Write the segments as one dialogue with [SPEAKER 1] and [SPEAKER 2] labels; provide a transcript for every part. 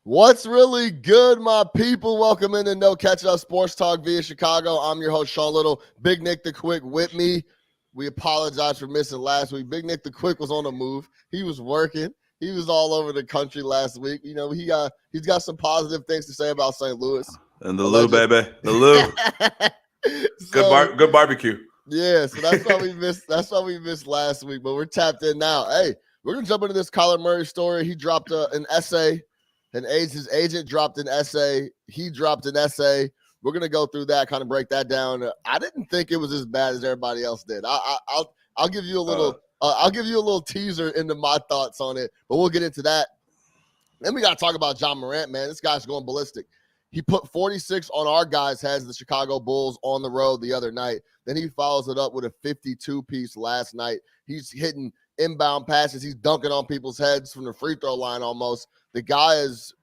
[SPEAKER 1] What's really good, my people? Welcome into No Catch Up Sports Talk via Chicago. I'm your host, Sean Little. Big Nick the Quick with me. We apologize for missing last week. Big Nick the Quick was on the move. He was working. He was all over the country last week. You know, he's got some positive things to say about St. Louis.
[SPEAKER 2] And the Lou, baby. The Lou. Good barbecue.
[SPEAKER 1] Yeah, so that's why we missed. That's why we missed last week. But we're tapped in now. Hey, we're gonna jump into this Kyler Murray story. He dropped an essay. His agent dropped an essay. He dropped an essay. We're gonna go through that, kind of break that down. I didn't think it was as bad as everybody else did. I'll give you a little. I'll give you a little teaser into my thoughts on it, but we'll get into that. Then we got to talk about John Morant, man. This guy's going ballistic. He put 46 on our guys' heads, the Chicago Bulls, on the road the other night. Then he follows it up with a 52-piece last night. He's hitting inbound passes. He's dunking on people's heads from the free throw line almost. The guy is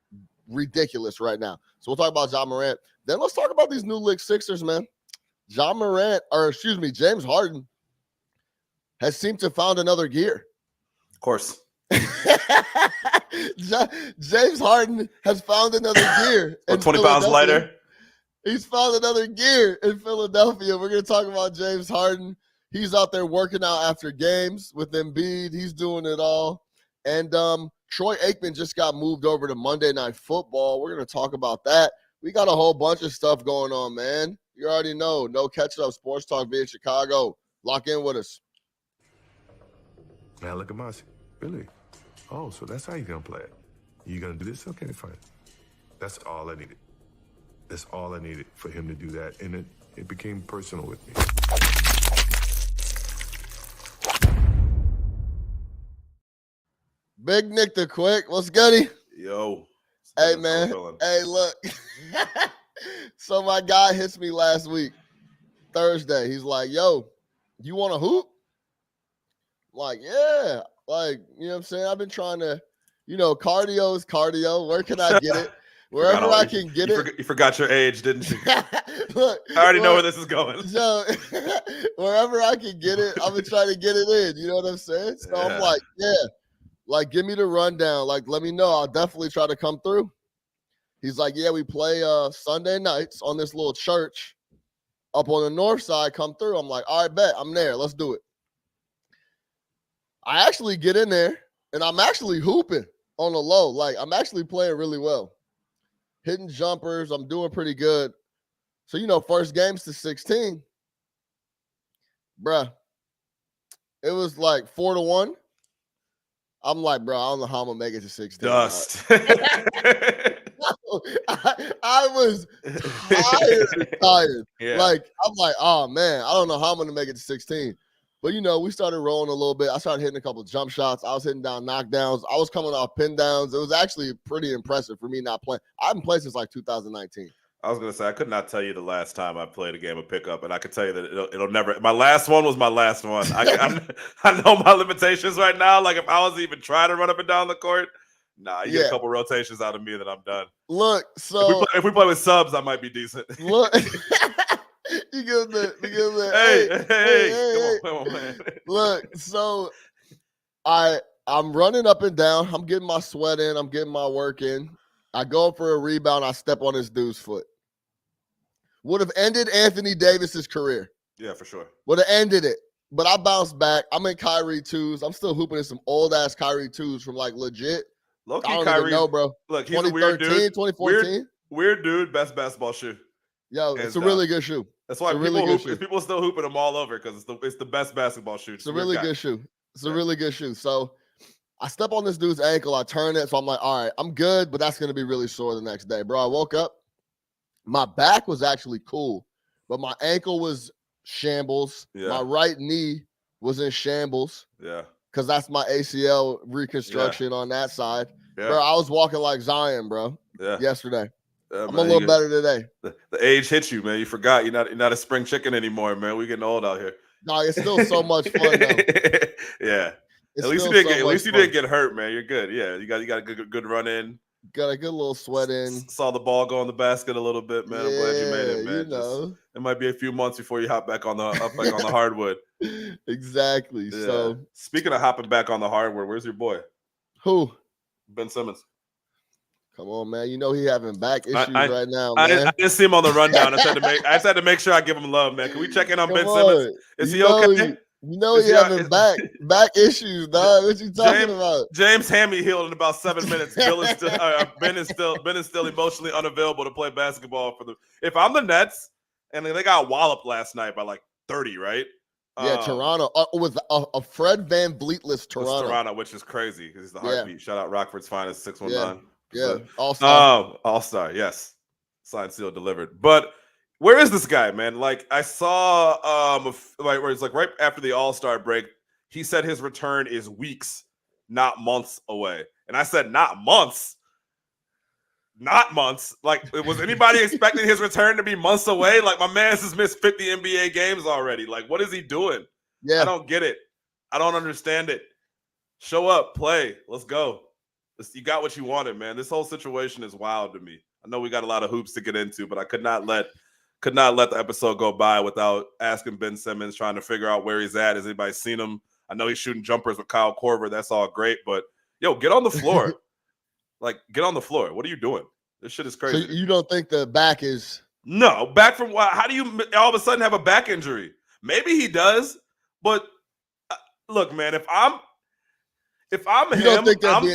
[SPEAKER 1] ridiculous right now. So we'll talk about John Morant. Then let's talk about these new league Sixers, man. James Harden has seemed to have found another gear.
[SPEAKER 2] Of course.
[SPEAKER 1] James Harden has found another gear.
[SPEAKER 2] 20 pounds lighter.
[SPEAKER 1] He's found another gear in Philadelphia. We're going to talk about James Harden. He's out there working out after games with Embiid. He's doing it all. And Troy Aikman just got moved over to Monday Night Football. We're going to talk about that. We got a whole bunch of stuff going on, man. You already know. No Catch Up Sports Talk via Chicago. Lock in with us.
[SPEAKER 3] Now look at Mossy. Really? Oh, so that's how you're going to play it. You going to do this? Okay, fine. That's all I needed. That's all I needed for him to do that. And it became personal with me.
[SPEAKER 1] Big Nick the Quick. What's goody?
[SPEAKER 2] Yo.
[SPEAKER 1] Hey, man. Hey, look. So my guy hits me last week, Thursday. He's like, yo, you want to hoop? I'm like, yeah. Like, you know what I'm saying? I've been trying to, cardio is cardio. Where can I get it? Wherever I can get it.
[SPEAKER 2] You forgot your age, didn't you?
[SPEAKER 1] Look,
[SPEAKER 2] I already know where this is going.
[SPEAKER 1] So, wherever I can get it, I've been trying to get it in. You know what I'm saying? So I'm like, yeah. Like, give me the rundown. Like, let me know. I'll definitely try to come through. He's like, yeah, we play Sunday nights on this little church up on the north side. Come through. I'm like, all right, bet. I'm there. Let's do it. I actually get in there, and I'm actually hooping on the low. Like, I'm actually playing really well. Hitting jumpers. I'm doing pretty good. So, first game's to 16. Bruh. It was like 4-1. I'm like, bro, I don't know how I'm going to make it to 16.
[SPEAKER 2] Dust.
[SPEAKER 1] I was tired.
[SPEAKER 2] Yeah.
[SPEAKER 1] Like, I'm like, oh, man, I don't know how I'm going to make it to 16. But, we started rolling a little bit. I started hitting a couple of jump shots. I was hitting down knockdowns. I was coming off pin downs. It was actually pretty impressive for me not playing. I haven't played since like 2019.
[SPEAKER 2] I was going to say, I could not tell you the last time I played a game of pickup, and I could tell you that it'll never – my last one was my last one. I know my limitations right now. Like, if I was even trying to run up and down the court, you get a couple rotations out of me, then I'm done.
[SPEAKER 1] Look, so –
[SPEAKER 2] if we play with subs, I might be decent.
[SPEAKER 1] Look – You give them
[SPEAKER 2] hey, come on, man.
[SPEAKER 1] Look, so I'm running up and down. I'm getting my sweat in. I'm getting my work in. I go for a rebound. I step on this dude's foot. Would have ended Anthony Davis's career.
[SPEAKER 2] Yeah, for sure.
[SPEAKER 1] Would have ended it. But I bounced back. I'm in Kyrie 2s. I'm still hooping in some old-ass Kyrie 2s from, like, legit.
[SPEAKER 2] Low-key
[SPEAKER 1] I don't
[SPEAKER 2] Kyrie,
[SPEAKER 1] even know, bro.
[SPEAKER 2] Look, he's a weird dude.
[SPEAKER 1] 2014.
[SPEAKER 2] Weird dude, best basketball shoe.
[SPEAKER 1] Yo, it's a really good shoe.
[SPEAKER 2] That's why people are still hooping them all over because it's the best basketball shoe.
[SPEAKER 1] It's a really good shoe. It's a really good shoe. So I step on this dude's ankle. I turn it. So I'm like, all right, I'm good, but that's going to be really sore the next day. Bro, I woke up. My back was actually cool, but my ankle was shambles. Yeah. My right knee was in shambles.
[SPEAKER 2] Yeah.
[SPEAKER 1] Because that's my ACL reconstruction on that side. Yeah. Bro, I was walking like Zion, bro, yesterday. I'm a little better today.
[SPEAKER 2] The age hits you, man. You forgot you're not a spring chicken anymore, man. We're getting old out here.
[SPEAKER 1] No, it's still so much fun, though.
[SPEAKER 2] Yeah. At least you didn't get hurt, man. You're good. Yeah, you got a good run in.
[SPEAKER 1] Got a good little sweat in.
[SPEAKER 2] Saw the ball go in the basket a little bit, man. I'm glad you made it, man. It might be a few months before you hop back on the hardwood.
[SPEAKER 1] Exactly. Yeah. So
[SPEAKER 2] speaking of hopping back on the hardwood, where's your boy?
[SPEAKER 1] Who?
[SPEAKER 2] Ben Simmons.
[SPEAKER 1] Come on, man. You know he having back issues
[SPEAKER 2] I
[SPEAKER 1] right now,
[SPEAKER 2] I
[SPEAKER 1] man.
[SPEAKER 2] didn't see him on the rundown. I just had to make sure I give him love, man. Can we check in on
[SPEAKER 1] Come
[SPEAKER 2] Ben
[SPEAKER 1] on.
[SPEAKER 2] Simmons? Is he okay?
[SPEAKER 1] He having back issues, dog. What you talking about?
[SPEAKER 2] James Hammy healed in about 7 minutes. Ben is still emotionally unavailable to play basketball for them. If I'm the Nets, and they got walloped last night by like 30, right?
[SPEAKER 1] Yeah, Toronto with a Fred Van Vleetless Toronto,
[SPEAKER 2] which is crazy because he's the heartbeat. Shout out Rockford's finest 619.
[SPEAKER 1] Yeah, all-star.
[SPEAKER 2] All-star, yes. Signed, sealed, delivered. But where is this guy, man? Like I saw where it's like right after the All-Star break, he said his return is weeks, not months away. And I said, not months. Not months. Like, was anybody expecting his return to be months away? Like, my man has missed 50 NBA games already. Like, what is he doing?
[SPEAKER 1] Yeah.
[SPEAKER 2] I don't get it. I don't understand it. Show up, play. Let's go. You got what you wanted, man. This whole situation is wild to me. I know we got a lot of hoops to get into, but I could not let the episode go by without asking Ben Simmons, trying to figure out where he's at. Has anybody seen him? I know he's shooting jumpers with Kyle Korver. That's all great, but yo, get on the floor. Like, get on the floor. What are you doing? This shit is crazy.
[SPEAKER 1] So you don't think the back is...
[SPEAKER 2] No, back from what? How do you all of a sudden have a back injury? Maybe he does, but look, man, if I'm him, I'm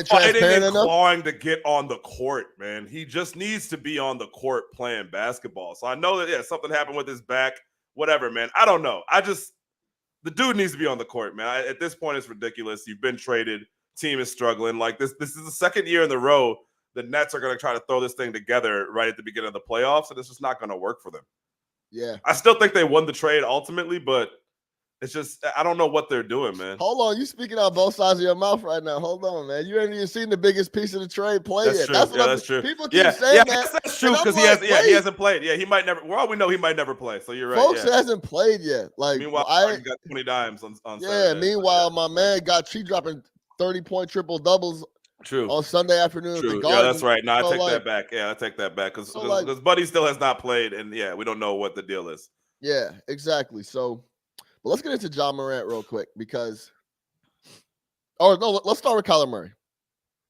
[SPEAKER 2] fighting and clawing to get on the court, man. He just needs to be on the court playing basketball. So I know that, something happened with his back, whatever, man. I don't know. The dude needs to be on the court, man. At this point, it's ridiculous. You've been traded. Team is struggling. Like this is the second year in a row the Nets are going to try to throw this thing together right at the beginning of the playoffs, and it's just not going to work for them.
[SPEAKER 1] Yeah.
[SPEAKER 2] I still think they won the trade ultimately, but it's just I don't know what they're doing, man.
[SPEAKER 1] Hold on, you speaking out both sides of your mouth right now. Hold on, man. You haven't even seen the biggest piece of the trade play yet.
[SPEAKER 2] That's true.
[SPEAKER 1] People keep saying that.
[SPEAKER 2] That's true because he hasn't played. Yeah, he might never. Well, we know he might never play. So you're right.
[SPEAKER 1] Folks hasn't played yet. Like
[SPEAKER 2] meanwhile, he got 20 dimes on Saturday.
[SPEAKER 1] Meanwhile, my man got dropping 30-point triple doubles.
[SPEAKER 2] True.
[SPEAKER 1] On Sunday afternoon.
[SPEAKER 2] True. Yeah, that's right. No, I take that back. Yeah, I take that back because Buddy still has not played, and we don't know what the deal is.
[SPEAKER 1] Yeah, exactly. So, but let's get into John Morant real quick because, let's start with Kyler Murray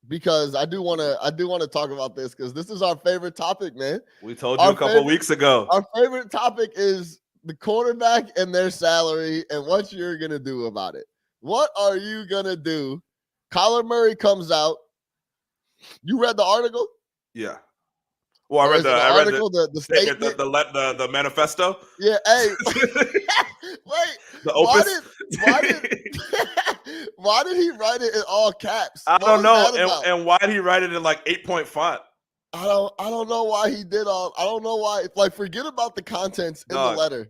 [SPEAKER 1] because I do want to talk about this because this is our favorite topic, man.
[SPEAKER 2] We told you a couple weeks ago.
[SPEAKER 1] Our favorite topic is the quarterback and their salary and what you're gonna do about it. What are you gonna do? Kyler Murray comes out. You read the article?
[SPEAKER 2] Yeah. Well, I read the
[SPEAKER 1] article, the statement,
[SPEAKER 2] the manifesto.
[SPEAKER 1] Yeah. Hey, wait.
[SPEAKER 2] The opus.
[SPEAKER 1] Why did he write it in all caps?
[SPEAKER 2] I don't know. And why did he write it in like 8-point font?
[SPEAKER 1] I don't know why he did all. I don't know why. Like, forget about the contents in the letter.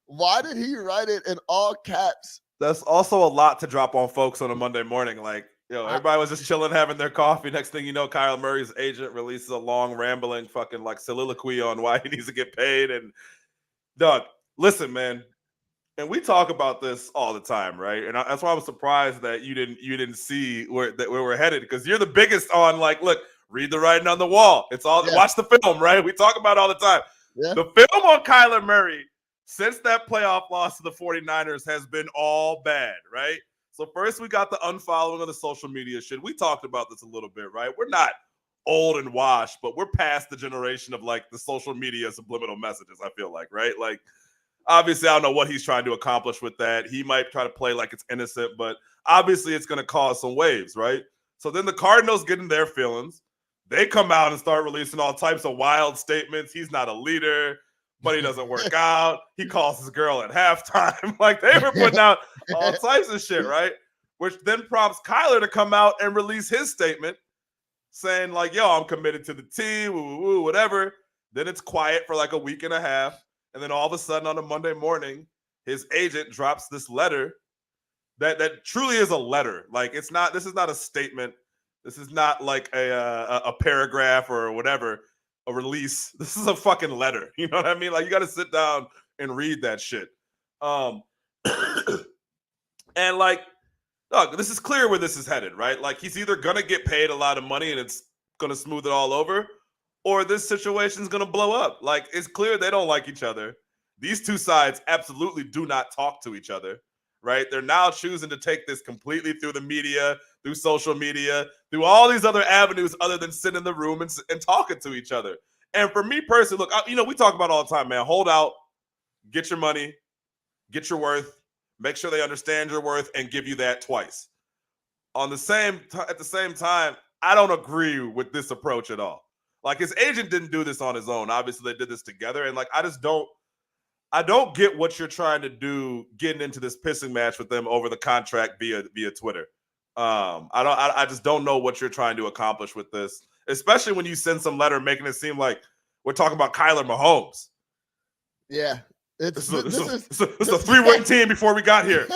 [SPEAKER 1] Why did he write it in all caps?
[SPEAKER 2] That's also a lot to drop on folks on a Monday morning. Like, everybody was just chilling, having their coffee. Next thing you know, Kyler Murray's agent releases a long, rambling fucking like soliloquy on why he needs to get paid. And Doug, listen, man, and we talk about this all the time, right? And that's why I was surprised that you didn't see where we're headed because you're the biggest on like, look, read the writing on the wall. It's all watch the film, right? We talk about it all the time. Yeah. The film on Kyler Murray since that playoff loss to the 49ers has been all bad, right? So first we got the unfollowing of the social media shit. We talked about this a little bit, right? We're not old and washed, but we're past the generation of like the social media subliminal messages, I feel like, right? Like, obviously, I don't know what he's trying to accomplish with that. He might try to play like it's innocent, but obviously it's going to cause some waves, right? So then the Cardinals get in their feelings. They come out and start releasing all types of wild statements. He's not a leader. But he doesn't work out. He calls his girl at halftime. Like, they were putting out all types of shit, right? Which then prompts Kyler to come out and release his statement saying, like, yo, I'm committed to the team, woo, whatever. Then it's quiet for like a week and a half. And then all of a sudden on a Monday morning, his agent drops this letter that truly is a letter. Like, this is not a statement. This is not like a paragraph or whatever. A release. This is a fucking letter. You know what I mean? Like, you got to sit down and read that shit. And like, look, this is clear where this is headed, right? Like, he's either gonna get paid a lot of money and it's gonna smooth it all over, or this situation is gonna blow up. Like, it's clear they don't like each other. These two sides absolutely do not talk to each other, right? They're now choosing to take this completely through the media. through social media, through all these other avenues other than sitting in the room and talking to each other. And for me personally, look, we talk about all the time, man. Hold out, get your money, get your worth, make sure they understand your worth, and give you that twice. At the same time, I don't agree with this approach at all. Like, his agent didn't do this on his own. Obviously, they did this together, and like, I don't get what you're trying to do, getting into this pissing match with them over the contract via Twitter. I just don't know what you're trying to accomplish with this, especially when you send some letter making it seem like we're talking about Kyler Mahomes.
[SPEAKER 1] Yeah.
[SPEAKER 2] This is a 3-win team before we got here.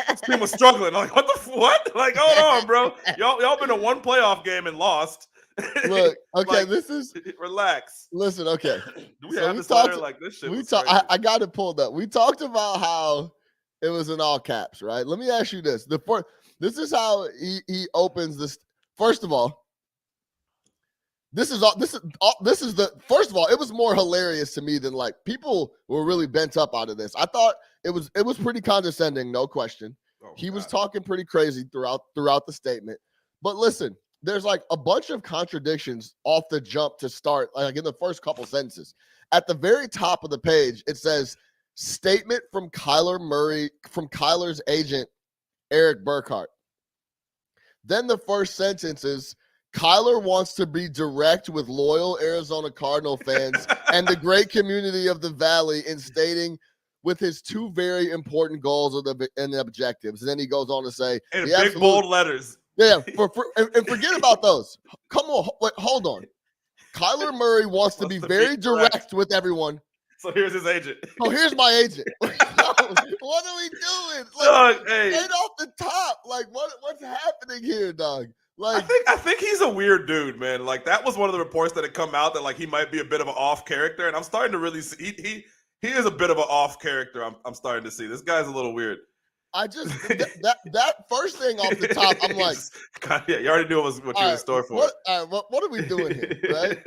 [SPEAKER 2] This team was struggling. I'm like, what? Like, hold on, bro. Y'all been in one playoff game and lost.
[SPEAKER 1] Look, okay,
[SPEAKER 2] like, relax.
[SPEAKER 1] Listen, okay.
[SPEAKER 2] Do we have this letter? Like, this shit was crazy.
[SPEAKER 1] I got it pulled up. We talked about how it was in all caps, right? Let me ask you this. This is how he opens this. First of all, first of all, it was more hilarious to me than like people were really bent up out of this. I thought it was pretty condescending, no question. He was talking pretty crazy throughout the statement. But listen, there's like a bunch of contradictions off the jump to start, like in the first couple sentences. At the very top of the page, it says, statement from Kyler's agent, Eric Burkhart. Then the first sentence is, Kyler wants to be direct with loyal Arizona Cardinal fans and the great community of the Valley in stating with his two very important goals and objectives. And then he goes on to say,
[SPEAKER 2] in big bold letters.
[SPEAKER 1] Yeah, and forget about those. Come on, wait, hold on. Kyler Murray wants to be very direct with everyone.
[SPEAKER 2] So here's his agent.
[SPEAKER 1] So here's my agent. What are we doing? Like,
[SPEAKER 2] dog, hey.
[SPEAKER 1] Right off the top, like what's happening here, dog? Like,
[SPEAKER 2] I think he's a weird dude, man. Like, that was one of the reports that had come out that like he might be a bit of an off character, and I'm starting to really see he is a bit of an off character. I'm starting to see this guy's a little weird.
[SPEAKER 1] I just that first thing off the top, I'm like,
[SPEAKER 2] God, yeah, you already knew what you were in store for.
[SPEAKER 1] What are we doing here, right?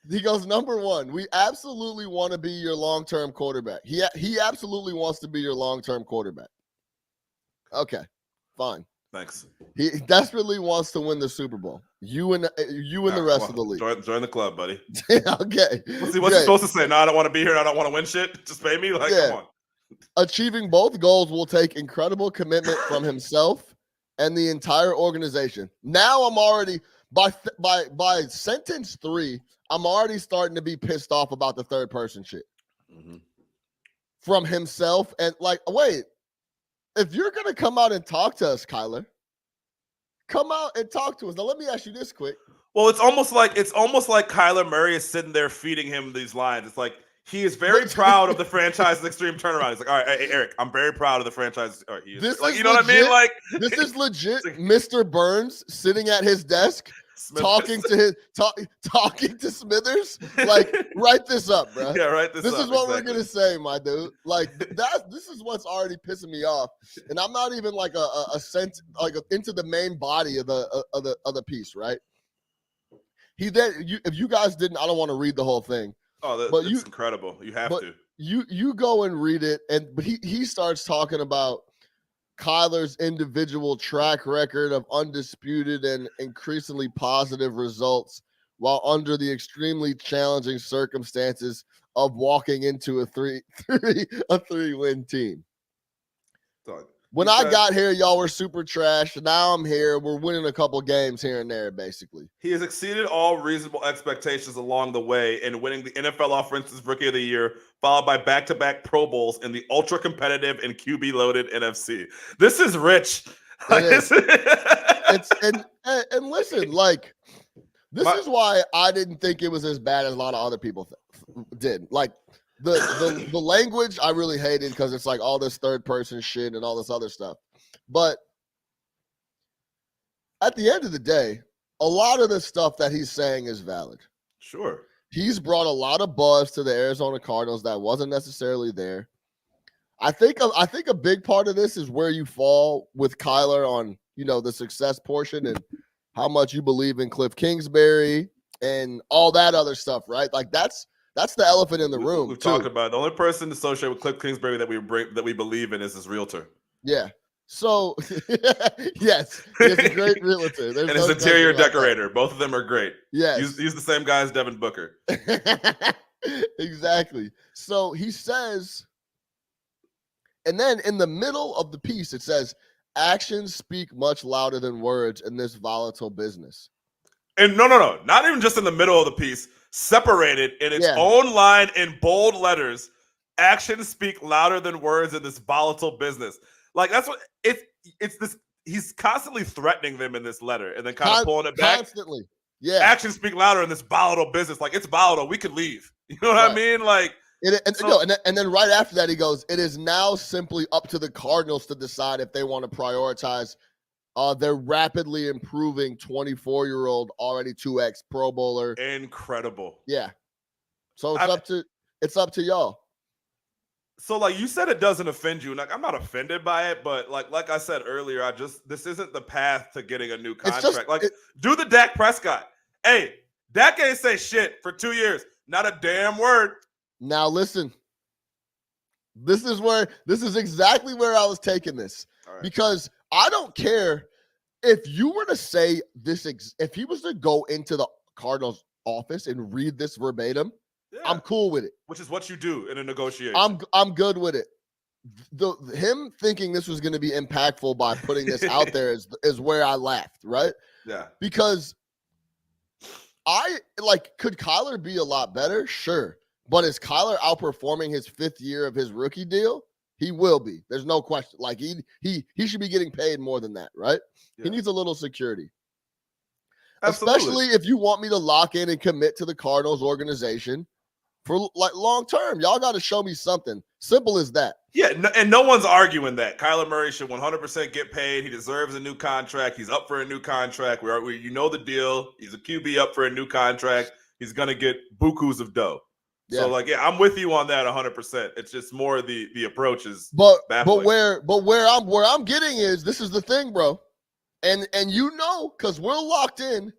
[SPEAKER 1] He goes, number one, we absolutely want to be your long-term quarterback. He absolutely wants to be your long-term quarterback. Okay, fine.
[SPEAKER 2] Thanks.
[SPEAKER 1] He desperately wants to win the Super Bowl. You and the rest of the league.
[SPEAKER 2] Join the club, buddy.
[SPEAKER 1] Okay.
[SPEAKER 2] What's he supposed to say? No, I don't want to be here. I don't want to win shit. Just pay me. Like, come on.
[SPEAKER 1] Achieving both goals will take incredible commitment from himself and the entire organization. Now I'm already by sentence 3, I'm already starting to be pissed off about the third person shit. Mm-hmm. From himself and like, wait, if you're gonna come out and talk to us, Kyler, come out and talk to us. Now let me ask you this quick.
[SPEAKER 2] Well, it's almost like Kyler Murray is sitting there feeding him these lines. It's like he is very proud of the franchise's extreme turnaround. He's like, all right, hey, Eric, I'm very proud of the franchise. Right,
[SPEAKER 1] this
[SPEAKER 2] like,
[SPEAKER 1] is
[SPEAKER 2] you know
[SPEAKER 1] legit,
[SPEAKER 2] what I mean? Like,
[SPEAKER 1] this is legit. Mr. Burns sitting at his desk, talking to Smithers. Like, write this up, bro.
[SPEAKER 2] Yeah, write this up.
[SPEAKER 1] This is what we're gonna say, my dude. Like, this is what's already pissing me off, and I'm not even like a sense like into the main body of the piece, right? If you guys didn't, I don't want to read the whole thing.
[SPEAKER 2] Oh, that's incredible. You have to.
[SPEAKER 1] You go and read it, but he starts talking about Kyler's individual track record of undisputed and increasingly positive results while under the extremely challenging circumstances of walking into a 3-win team. When I got here, y'all were super trash. Now I'm here. We're winning a couple games here and there, basically.
[SPEAKER 2] He has exceeded all reasonable expectations along the way in winning the NFL Offensive Rookie of the Year, followed by back-to-back Pro Bowls in the ultra-competitive and QB-loaded NFC. This is rich.
[SPEAKER 1] And listen, like, this is why I didn't think it was as bad as a lot of other people did. Like, the language I really hated because it's like all this third person shit and all this other stuff. But at the end of the day, a lot of the stuff that he's saying is valid.
[SPEAKER 2] Sure.
[SPEAKER 1] He's brought a lot of buzz to the Arizona Cardinals that wasn't necessarily there. I think a big part of this is where you fall with Kyler on, the success portion and how much you believe in Cliff Kingsbury and all that other stuff, right? Like that's the elephant in the room.
[SPEAKER 2] We've talked about it. The only person associated with Cliff Kingsbury that we believe in is his realtor.
[SPEAKER 1] Yeah. So, yes, he's a great realtor. There's
[SPEAKER 2] and his
[SPEAKER 1] no
[SPEAKER 2] interior
[SPEAKER 1] question about
[SPEAKER 2] decorator. Both of them are great.
[SPEAKER 1] Yes.
[SPEAKER 2] He's the same guy as Devin Booker.
[SPEAKER 1] Exactly. So he says, and then in the middle of the piece, it says, actions speak much louder than words in this volatile business.
[SPEAKER 2] And no. Not even just in the middle of the piece. Separated in its
[SPEAKER 1] Yeah.
[SPEAKER 2] own line in bold letters. Actions speak louder than words in this volatile business. Like, that's what it's this. He's constantly threatening them in this letter and then kind of pulling it back.
[SPEAKER 1] Constantly. Yeah.
[SPEAKER 2] Actions speak louder in this volatile business. Like, it's volatile. We could leave. You know what I mean? Like,
[SPEAKER 1] and then right after that, he goes, it is now simply up to the Cardinals to decide if they want to prioritize their rapidly improving 24-year-old, already 2X Pro Bowler.
[SPEAKER 2] Incredible.
[SPEAKER 1] Yeah. So it's up to y'all.
[SPEAKER 2] So, like you said, it doesn't offend you. Like, I'm not offended by it, but like I said earlier, this isn't the path to getting a new contract. Do the Dak Prescott. Hey, Dak ain't say shit for 2 years. Not a damn word.
[SPEAKER 1] Now listen. This is exactly where I was taking this. Right. Because I don't care if you were to say this, if he was to go into the Cardinals office and read this verbatim, yeah. I'm cool with it.
[SPEAKER 2] Which is what you do in a negotiation.
[SPEAKER 1] I'm good with it. Him thinking this was going to be impactful by putting this out there is where I laughed, right?
[SPEAKER 2] Yeah.
[SPEAKER 1] Because could Kyler be a lot better? Sure. But is Kyler outperforming his 5th year of his rookie deal? He will be. There's no question. Like he should be getting paid more than that, right? Yeah. He needs a little security. Absolutely. Especially if you want me to lock in and commit to the Cardinals organization for like long term. Y'all got to show me something. Simple as that.
[SPEAKER 2] Yeah, and no one's arguing that. Kyler Murray should 100% get paid. He deserves a new contract. He's up for a new contract. You know the deal. He's a QB up for a new contract. He's going to get bukus of dough. Yeah. So, I'm with you on that 100%. It's just more the approach is baffling.
[SPEAKER 1] But where I'm getting is, this is the thing, bro. And because we're locked in.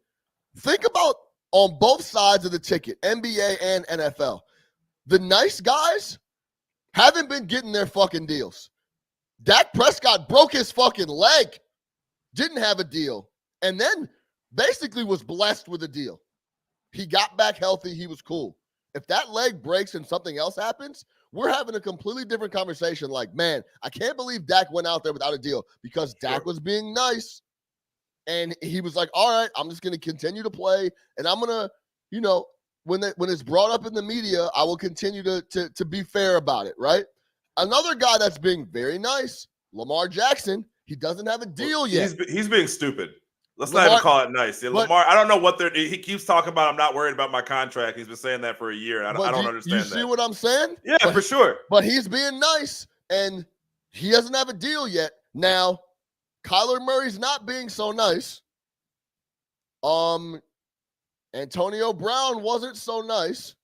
[SPEAKER 1] Think about on both sides of the ticket, NBA and NFL. The nice guys haven't been getting their fucking deals. Dak Prescott broke his fucking leg, didn't have a deal, and then basically was blessed with a deal. He got back healthy. He was cool. If that leg breaks and something else happens, we're having a completely different conversation. Like, man, I can't believe Dak went out there without a deal because Dak was being nice. And he was like, all right, I'm just going to continue to play. And I'm going to, when it's brought up in the media, I will continue to be fair about it, right? Another guy that's being very nice, Lamar Jackson, he doesn't have a deal yet.
[SPEAKER 2] He's being stupid. Let's not even call it nice. Yeah, Lamar, I don't know what he keeps talking about. I'm not worried about my contract. He's been saying that for a year. I don't understand that.
[SPEAKER 1] You see what I'm saying?
[SPEAKER 2] Yeah, for sure.
[SPEAKER 1] But he's being nice, and he doesn't have a deal yet. Now, Kyler Murray's not being so nice. Antonio Brown wasn't so nice.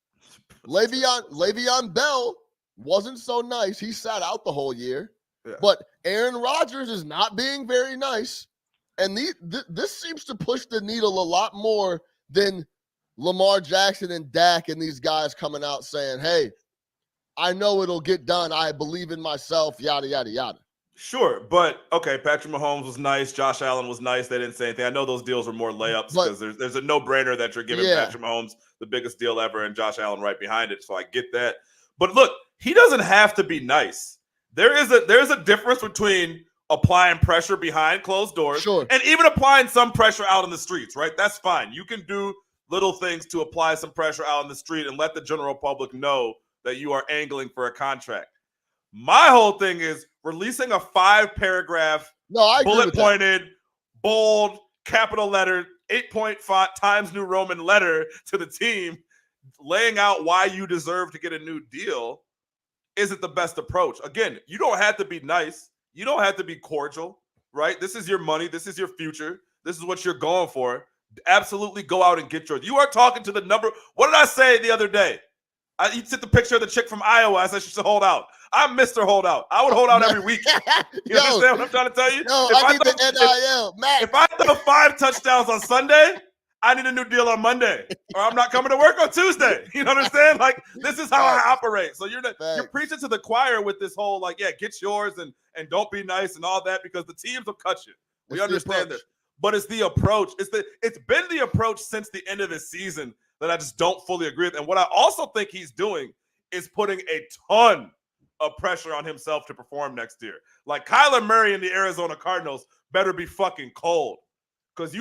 [SPEAKER 1] Le'Veon Bell wasn't so nice. He sat out the whole year. Yeah. But Aaron Rodgers is not being very nice. And this seems to push the needle a lot more than Lamar Jackson and Dak and these guys coming out saying, hey, I know it'll get done. I believe in myself, yada, yada, yada.
[SPEAKER 2] Sure, but okay, Patrick Mahomes was nice. Josh Allen was nice. They didn't say anything. I know those deals are more layups because there's a no-brainer that you're giving Patrick Mahomes the biggest deal ever and Josh Allen right behind it, so I get that. But look, he doesn't have to be nice. There's a difference between applying pressure behind closed doors and even applying some pressure out in the streets, right? That's fine. You can do little things to apply some pressure out in the street and let the general public know that you are angling for a contract. My whole thing is releasing a 5-paragraph, bullet-pointed, bold, capital letter, 8-point font, Times New Roman letter to the team, laying out why you deserve to get a new deal isn't the best approach. Again, you don't have to be nice. You don't have to be cordial, right? This is your money. This is your future. This is what you're going for. Absolutely go out and get yours. You are talking to the number. What did I say the other day? You took the picture of the chick from Iowa. I said she should hold out. I'm Mr. Holdout. I would hold out every week. You understand what I'm trying to tell you?
[SPEAKER 1] If I need the NIL, Matt.
[SPEAKER 2] If I throw 5 touchdowns on Sunday, I need a new deal on Monday, or I'm not coming to work on Tuesday. You understand? Like, this is how I operate. So you're preaching to the choir with this whole, like, yeah, get yours and don't be nice and all that, because the teams will cut you. We understand this. But it's the approach. It's been the approach since the end of the season that I just don't fully agree with. And what I also think he's doing is putting a ton of pressure on himself to perform next year. Like, Kyler Murray and the Arizona Cardinals better be fucking cold. Because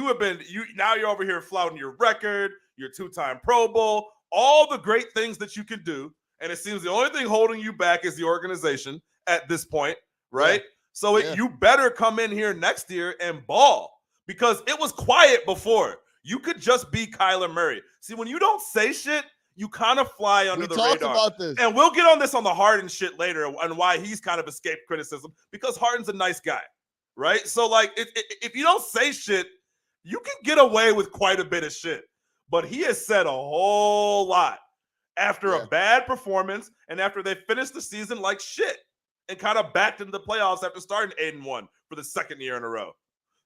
[SPEAKER 2] now you're over here flouting your record, your 2-time Pro Bowl, all the great things that you can do. And it seems the only thing holding you back is the organization at this point, right? Yeah. So you better come in here next year and ball, because it was quiet before. You could just be Kyler Murray. See, when you don't say shit, you kind of fly under the radar. We talked about this. And we'll get on this on the Harden shit later and why he's kind of escaped criticism, because Harden's a nice guy, right? So, like, if you don't say shit, you can get away with quite a bit of shit. But he has said a whole lot after a bad performance and after they finished the season like shit and kind of backed into the playoffs after starting 8-1 for the second year in a row.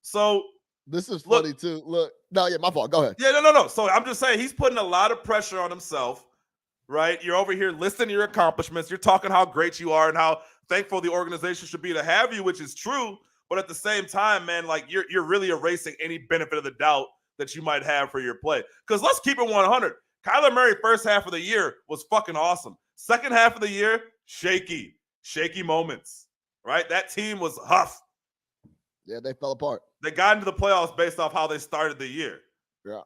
[SPEAKER 2] So
[SPEAKER 1] this is funny too. Look, no, my fault. Go ahead.
[SPEAKER 2] Yeah, no. So I'm just saying he's putting a lot of pressure on himself, right? You're over here listing your accomplishments. You're talking how great you are and how thankful the organization should be to have you, which is true. But at the same time, man, like, you're really erasing any benefit of the doubt that you might have for your play. Because let's keep it 100. Kyler Murray, first half of the year was fucking awesome. Second half of the year, shaky moments, right? That team was huff.
[SPEAKER 1] Yeah, they fell apart.
[SPEAKER 2] They got into the playoffs based off how they started the year.
[SPEAKER 1] Yeah.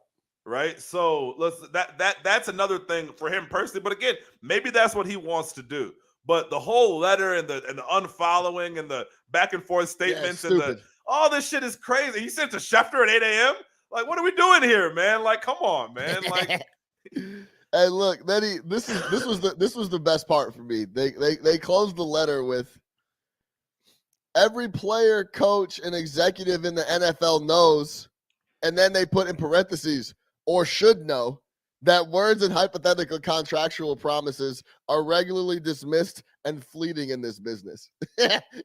[SPEAKER 2] Right. So that's another thing for him personally. But again, maybe that's what he wants to do. But the whole letter and the unfollowing and the back and forth statements and all this shit is crazy. He sent to Schefter at 8 a.m. Like, what are we doing here, man? Like, come on, man. Like,
[SPEAKER 1] hey, look, this was the best part for me. They closed the letter with, every player, coach, and executive in the NFL knows, and then they put in parentheses, or should know, that words and hypothetical contractual promises are regularly dismissed and fleeting in this business.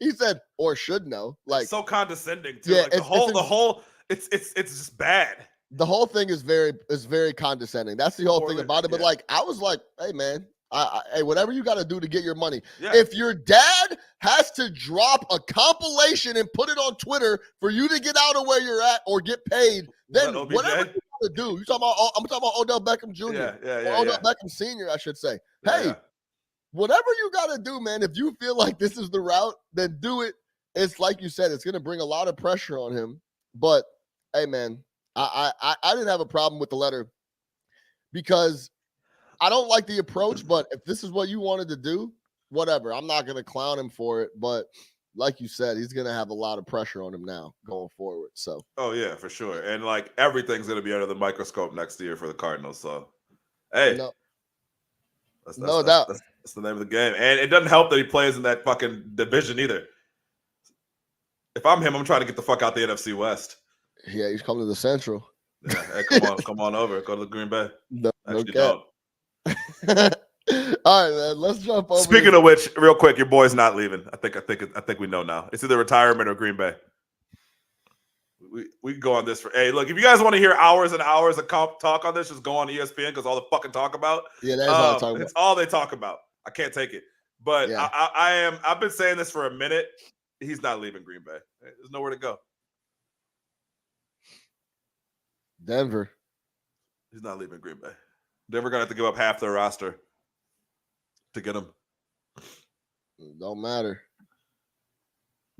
[SPEAKER 1] He said, or should know. Like,
[SPEAKER 2] it's so condescending too. Yeah, like it's just bad.
[SPEAKER 1] The whole thing is very condescending. That's the whole thing about it. But like, I was like, hey man, hey, whatever you got to do to get your money. Yeah. If your dad has to drop a compilation and put it on Twitter for you to get out of where you're at or get paid, then whatever you got to do. I'm talking about Odell Beckham Jr. Odell Beckham Sr., I should say. Hey, whatever you got to do, man, if you feel like this is the route, then do it. It's like you said, it's going to bring a lot of pressure on him. But, hey, man, I didn't have a problem with the letter because I don't like the approach, but if this is what you wanted to do, whatever. I'm not going to clown him for it, but like you said, he's going to have a lot of pressure on him now going forward. So,
[SPEAKER 2] oh yeah, for sure. And like, everything's going to be under the microscope next year for the Cardinals. So, hey,
[SPEAKER 1] no doubt.
[SPEAKER 2] That's the name of the game. And it doesn't help that he plays in that fucking division either. If I'm him, I'm trying to get the fuck out the NFC West.
[SPEAKER 1] Yeah, he's coming to the Central.
[SPEAKER 2] Yeah, hey, come on over. Go to the Green Bay.
[SPEAKER 1] No, actually, don't. All right, man. Let's jump over.
[SPEAKER 2] Speaking of which, real quick, your boy's not leaving. I think we know now. It's either retirement or Green Bay. We can go on this for. Hey, look, if you guys want to hear hours and hours of talk on this, just go on ESPN because all the fucking talk about.
[SPEAKER 1] Yeah, that's all they talk about.
[SPEAKER 2] It's all they talk about. I can't take it. But yeah. I've been saying this for a minute. He's not leaving Green Bay. There's nowhere to go.
[SPEAKER 1] Denver.
[SPEAKER 2] He's not leaving Green Bay. Denver gonna have to give up half their roster to get him.
[SPEAKER 1] Don't matter.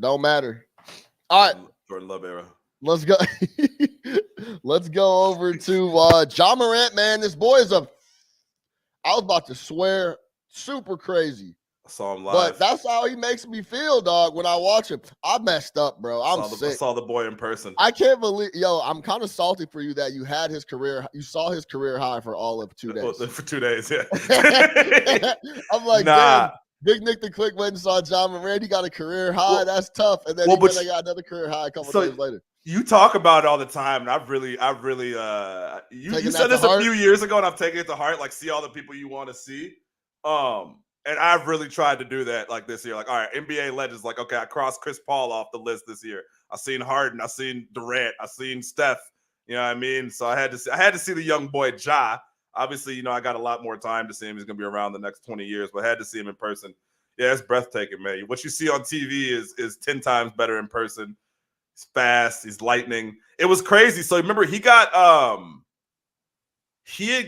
[SPEAKER 1] All right.
[SPEAKER 2] Jordan Love era.
[SPEAKER 1] Let's go. Let's go over to Ja Morant, man. This boy is I was about to swear, super crazy.
[SPEAKER 2] I saw him live.
[SPEAKER 1] But that's how he makes me feel, dog, when I watch him. I messed up, bro. I
[SPEAKER 2] saw the boy in person.
[SPEAKER 1] I can't believe, I'm kind of salty for you that you had his career. You saw his career high for all of 2 days.
[SPEAKER 2] For 2 days, yeah.
[SPEAKER 1] I'm like, damn. Big Nick the Click went and saw Ja Morant. He got a career high. That's tough. And then he got another career high a couple days later.
[SPEAKER 2] You talk about it all the time, and I've really you said this a few years ago, and I've taken it to heart. Like, see all the people you want to see. And I've really tried to do that like this year. Like, all right, NBA legends, like, okay, I crossed Chris Paul off the list this year. I've seen Harden, I've seen Durant, I've seen Steph, You know what I mean? So I had to see the young boy Ja. Obviously, I got a lot more time to see him. He's going to be around the next 20 years, but I had to see him in person. Yeah, it's breathtaking, man. What you see on TV is 10 times better in person. He's fast. He's lightning. It was crazy. So remember, he had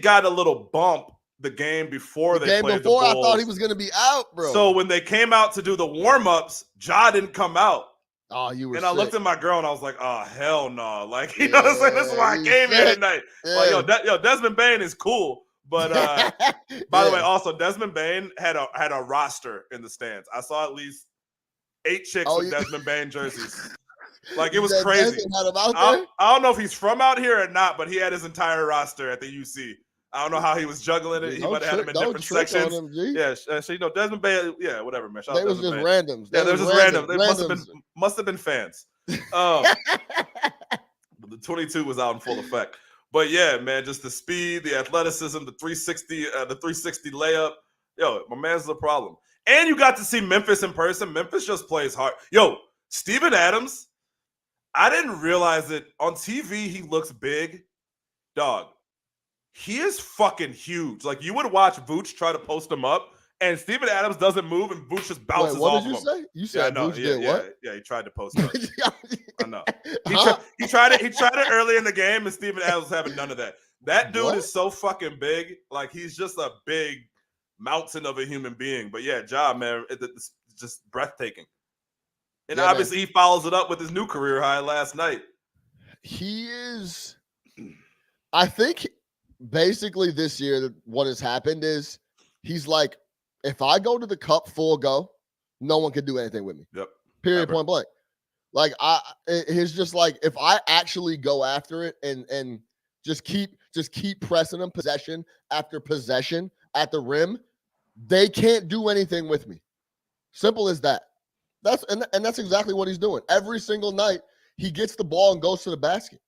[SPEAKER 2] got a little bump the game before they played the Bulls.
[SPEAKER 1] I thought he was going to be out, bro.
[SPEAKER 2] So when they came out to do the warm-ups, Ja didn't come out.
[SPEAKER 1] Oh, you were
[SPEAKER 2] And
[SPEAKER 1] sick.
[SPEAKER 2] I looked at my girl and I was like, oh, hell no. Like, you know what I'm saying? This is why I came here tonight. Yeah. Like, Desmond Bane is cool. But by the way, also Desmond Bane had a roster in the stands. I saw at least 8 chicks with Desmond Bane jerseys. Like, it was crazy. I don't know if he's from out here or not, but he had his entire roster at the UC. I don't know how he was juggling it. He might have had them in different sections. Desmond Bane, whatever, man.
[SPEAKER 1] They was just randoms.
[SPEAKER 2] Yeah, they were just random. They must have been fans. But the 22 was out in full effect. But yeah, man, just the speed, the athleticism, the 360 layup. Yo, my man's a problem. And you got to see Memphis in person. Memphis just plays hard. Yo, Steven Adams, I didn't realize it. On TV, he looks big. Dog. He is fucking huge. Like, you would watch Vooch try to post him up, and Steven Adams doesn't move, and Vooch just bounces off of him.
[SPEAKER 1] What did you say? You said Vooch did what?
[SPEAKER 2] Yeah, he tried to post up. I know. He tried it early in the game, and Steven Adams was having none of that. That dude is so fucking big. Like, he's just a big mountain of a human being. But yeah, Ja, man, it's just breathtaking. And obviously, he follows it up with his new career high last night.
[SPEAKER 1] He is, I think, basically this year, what has happened is he's like, if I go to the cup full go, no one can do anything with me.
[SPEAKER 2] Yep.
[SPEAKER 1] Period. Point blank. Like, it's just like, if I actually go after it and just keep pressing them possession after possession at the rim, they can't do anything with me. Simple as that. That's exactly what he's doing. Every single night, he gets the ball and goes to the basket.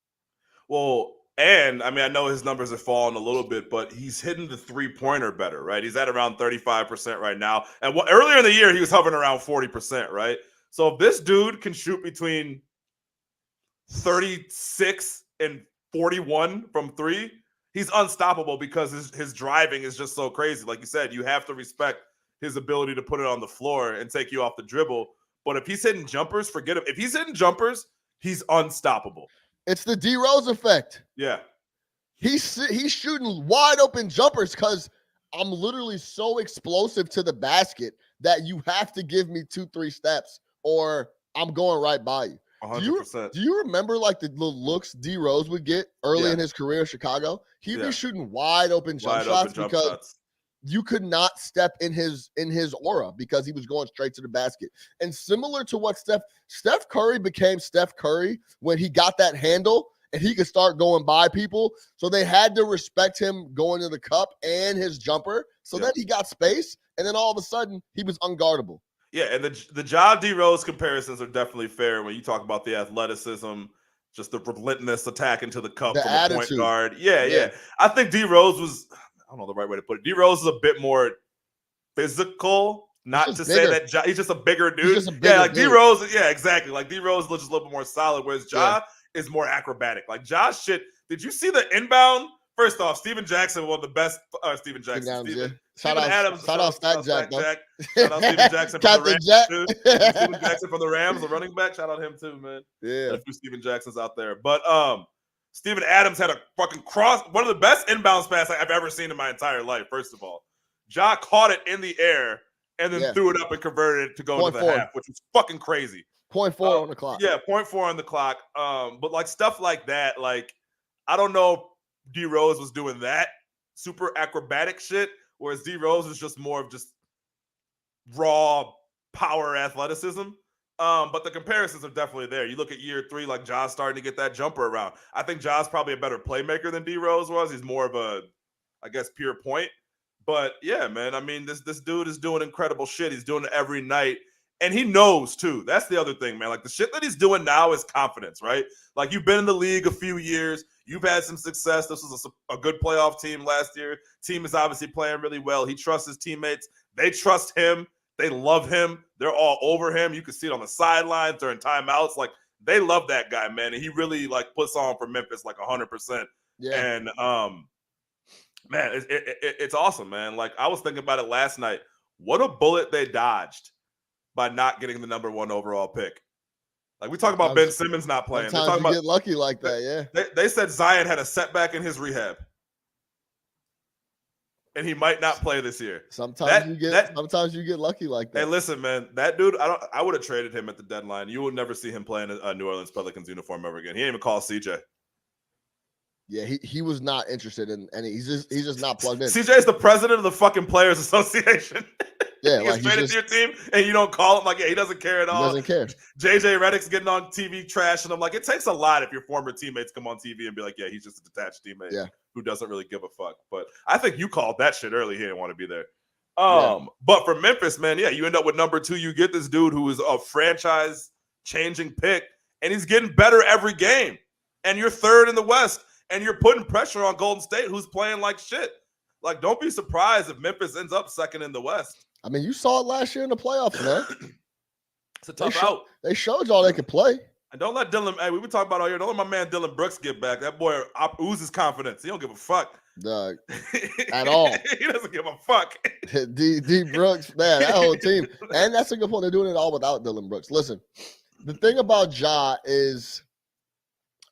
[SPEAKER 2] Well, and I mean, I know his numbers have fallen a little bit, but he's hitting the 3-pointer better, right? He's at around 35% right now. And earlier in the year, he was hovering around 40%, right? So if this dude can shoot between 36 and 41 from 3, he's unstoppable because his driving is just so crazy. Like you said, you have to respect his ability to put it on the floor and take you off the dribble. But if he's hitting jumpers, forget him. If he's hitting jumpers, he's unstoppable.
[SPEAKER 1] It's the D Rose effect.
[SPEAKER 2] Yeah.
[SPEAKER 1] He's shooting wide open jumpers because I'm literally so explosive to the basket that you have to give me 2-3 steps or I'm going right by you.
[SPEAKER 2] 100%.
[SPEAKER 1] Do you remember like the looks D Rose would get early in his career in Chicago? He'd be shooting wide open jump shots because you could not step in his aura because he was going straight to the basket. And similar to what Steph Curry became Steph Curry when he got that handle and he could start going by people. So they had to respect him going to the cup and his jumper. So then he got space. And then all of a sudden he was unguardable.
[SPEAKER 2] Yeah. And the Ja D Rose comparisons are definitely fair when you talk about the athleticism, just the relentless attack into the cup from a point guard. Yeah. I think D Rose was, I don't know the right way to put it. D Rose is a bit more physical. Not to say that he's just a bigger dude. D Rose. Yeah, exactly. Like D Rose looks just a little bit more solid, whereas Ja is more acrobatic. Like Ja's shit. Did you see the inbound? First off, Steven Jackson, one of the best. Steven Jackson. Steven Adams.
[SPEAKER 1] Shout out Stack Jack.
[SPEAKER 2] Shout out Steven Jackson from the Rams. Steven Jackson from the Rams, the running back. Shout out him too, man.
[SPEAKER 1] Yeah.
[SPEAKER 2] Got a few Steven Jacksons out there, but Steven Adams had a fucking one of the best inbounds pass I've ever seen in my entire life. First of all, Ja caught it in the air and then threw it up and converted it to go into the half, which was fucking crazy.
[SPEAKER 1] 0.4 on the clock.
[SPEAKER 2] Yeah, 0.4 on the clock. But like stuff like that, like I don't know if D Rose was doing that super acrobatic shit, whereas D Rose is just more of just raw power athleticism. But the comparisons are definitely there. You look at year 3, like Ja's starting to get that jumper around. I think Ja's probably a better playmaker than D Rose was. He's more of a, I guess, pure point. But yeah, man, I mean, this dude is doing incredible shit. He's doing it every night. And he knows too. That's the other thing, man. Like the shit that he's doing now is confidence, right? Like you've been in the league a few years. You've had some success. This was a good playoff team last year. Team is obviously playing really well. He trusts his teammates. They trust him. They love him. They're all over him. You can see it on the sidelines during timeouts. Like They love that guy, man. And he really like puts on for Memphis like 100%.
[SPEAKER 1] Yeah.
[SPEAKER 2] And man, it's awesome, man. Like I was thinking about it last night. What a bullet they dodged by not getting the number 1 overall pick. Like we talk about Ben Simmons not playing.
[SPEAKER 1] Sometimes you get lucky like that, yeah.
[SPEAKER 2] They said Zion had a setback in his rehab. And he might not play this year.
[SPEAKER 1] Sometimes you get lucky like that.
[SPEAKER 2] Hey, listen, man, that dude, I would have traded him at the deadline. You will never see him playing a New Orleans Pelicans uniform ever again. He didn't even call CJ.
[SPEAKER 1] Yeah, he was not interested in any. He's just not plugged in.
[SPEAKER 2] CJ is the president of the fucking Players Association.
[SPEAKER 1] Yeah,
[SPEAKER 2] he gets traded to your team, and you don't call him. Like, yeah, he doesn't care at all.
[SPEAKER 1] He doesn't care.
[SPEAKER 2] JJ Redick's getting on TV trash, and I'm like, it takes a lot if your former teammates come on TV and be like, yeah, he's just a detached teammate who doesn't really give a fuck. But I think you called that shit early. He didn't want to be there. But for Memphis, man, yeah, you end up with number 2. You get this dude who is a franchise-changing pick, and he's getting better every game. And you're 3rd in the West, and you're putting pressure on Golden State, who's playing like shit. Like, don't be surprised if Memphis ends up 2nd in the West.
[SPEAKER 1] I mean, you saw it last year in the playoffs, man.
[SPEAKER 2] It's a tough out.
[SPEAKER 1] They showed y'all they could play.
[SPEAKER 2] And don't let Dylan, hey, we been talking about all year, don't let my man Dylan Brooks get back. That boy oozes confidence. He don't give a fuck.
[SPEAKER 1] At all.
[SPEAKER 2] He doesn't give a fuck.
[SPEAKER 1] D Brooks, man, that whole team. And that's a good point. They're doing it all without Dylan Brooks. Listen, the thing about Ja is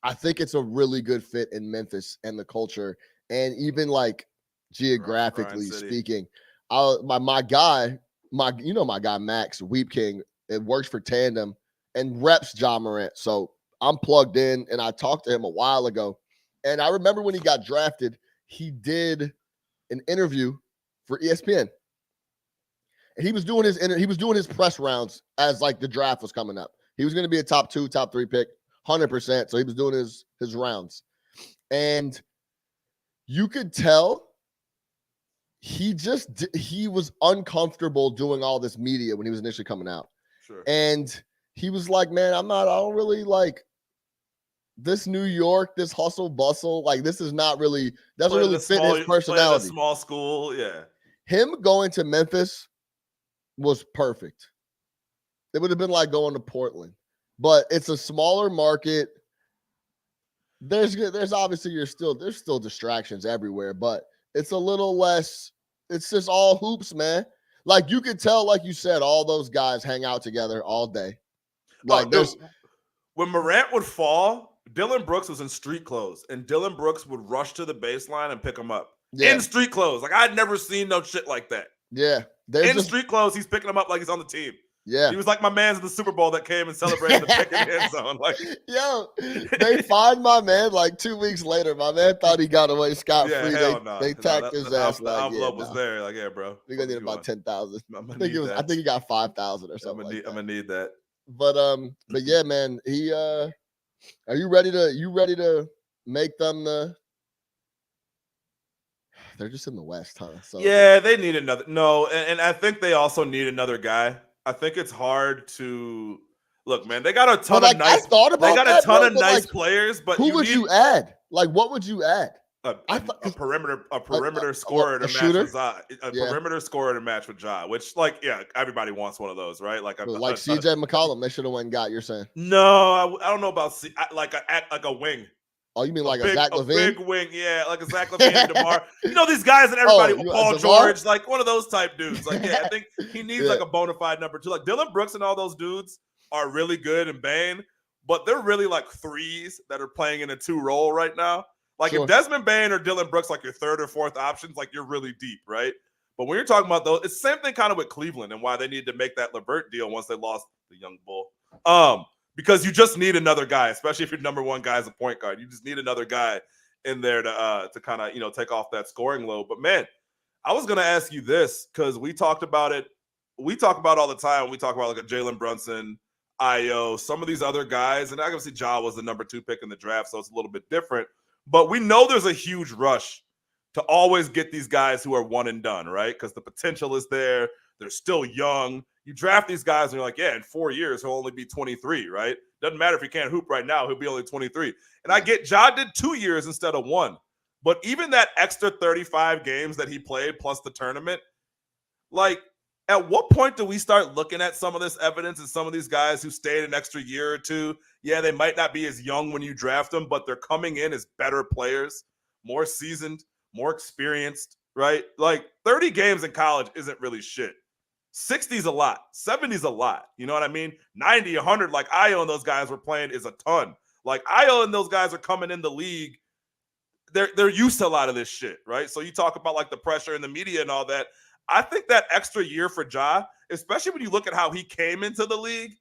[SPEAKER 1] I think it's a really good fit in Memphis and the culture. And even like geographically speaking, my guy Max Weep King, it works for Tandem and reps Ja Morant. So I'm plugged in, and I talked to him a while ago. And I remember when he got drafted, he did an interview for ESPN. And he was doing his press rounds as like the draft was coming up. He was going to be a top 2, top 3 pick, 100%. So he was doing his rounds. And you could tell he was uncomfortable doing all this media when he was initially coming out.
[SPEAKER 2] Sure.
[SPEAKER 1] And he was like, man, I don't really like this New York, this hustle bustle. Like, this is not really, doesn't really fit his personality.
[SPEAKER 2] A small school, yeah.
[SPEAKER 1] Him going to Memphis was perfect. It would have been like going to Portland, but it's a smaller market. There's obviously there's still distractions everywhere, but it's a little less. It's just all hoops, man. Like you could tell, like you said, all those guys hang out together all day. Like
[SPEAKER 2] when Morant would fall, Dylan Brooks was in street clothes, and Dylan Brooks would rush to the baseline and pick him up in street clothes. Like I'd never seen no shit like that.
[SPEAKER 1] Yeah,
[SPEAKER 2] street clothes, he's picking him up like he's on the team.
[SPEAKER 1] Yeah,
[SPEAKER 2] he was like my man's in the Super Bowl that came and celebrated the pick in the end zone. Like,
[SPEAKER 1] yo, they find my man like 2 weeks later. My man thought he got away scot free. They tacked his ass.
[SPEAKER 2] The envelope was there. Like, yeah, bro,
[SPEAKER 1] we're gonna need about 10,000. I think he got 5,000 or something.
[SPEAKER 2] I'm gonna need that.
[SPEAKER 1] But yeah, man, are you ready to make them they're just in the West, huh? So
[SPEAKER 2] yeah, they need another. No, and I think they also need another guy. I think it's hard to look, man. They got a ton of nice. Nice players, but
[SPEAKER 1] who would you add? Like, what would you add?
[SPEAKER 2] A perimeter scorer to match with Ja. Perimeter scorer to match with Ja, which, like, yeah, everybody wants one of those, right? Like
[SPEAKER 1] CJ McCollum, they should have went and got. You're saying?
[SPEAKER 2] No, I don't know about like a wing.
[SPEAKER 1] Oh, you mean like a Zach LaVine?
[SPEAKER 2] A big wing, yeah, like a Zach LaVine and DeMar. You know these guys that everybody, Paul George, like one of those type dudes. Like, yeah, I think he needs like a bona fide number 2. Like Dylan Brooks and all those dudes are really good and Bane, but they're really like threes that are playing in a 2 role right now. Like if Desmond Bane or Dylan Brooks like your 3rd or 4th options, like you're really deep, right? But when you're talking about those, it's the same thing kind of with Cleveland and why they needed to make that LeVert deal once they lost the young bull. Because you just need another guy, especially if your number 1 guy is a point guard. You just need another guy in there to kind of, take off that scoring load. But man, I was going to ask you this because we talked about it. We talk about all the time. We talk about like a Jalen Brunson, Io, some of these other guys. And obviously Ja was the number 2 pick in the draft, so it's a little bit different. But we know there's a huge rush to always get these guys who are one and done, right? Because the potential is there. They're still young. You draft these guys and you're like, yeah, in 4 years, he'll only be 23, right? Doesn't matter if he can't hoop right now. He'll be only 23. And I get Ja did 2 years instead of 1. But even that extra 35 games that he played plus the tournament, like at what point do we start looking at some of this evidence and some of these guys who stayed an extra year or 2? Yeah, they might not be as young when you draft them, but they're coming in as better players, more seasoned, more experienced, right? Like 30 games in college isn't really shit. 60's a lot. 70's a lot. You know what I mean? 90, 100, like Io and those guys were playing is a ton. Like Io and those guys are coming in the league. They're used to a lot of this shit, right? So you talk about like the pressure in the media and all that. I think that extra year for Ja, especially when you look at how he came into the league,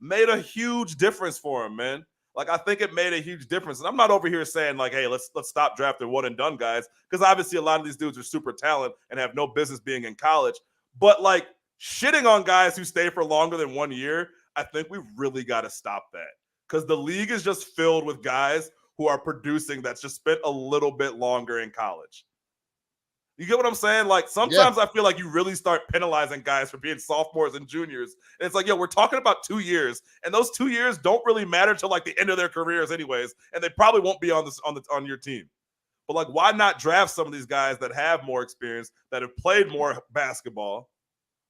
[SPEAKER 2] made a huge difference for him, man. Like I think it made a huge difference. And I'm not over here saying like, hey, let's stop drafting one and done guys, because obviously a lot of these dudes are super talented and have no business being in college. But like shitting on guys who stay for longer than 1 year, I think we really got to stop that, because the league is just filled with guys who are producing that's just spent a little bit longer in college. You get what I'm saying? Like sometimes I feel like you really start penalizing guys for being sophomores and juniors. And it's like, yo, we're talking about 2 years, and those 2 years don't really matter till like the end of their careers anyways, and they probably won't be on your team. But like, why not draft some of these guys that have more experience, that have played more basketball,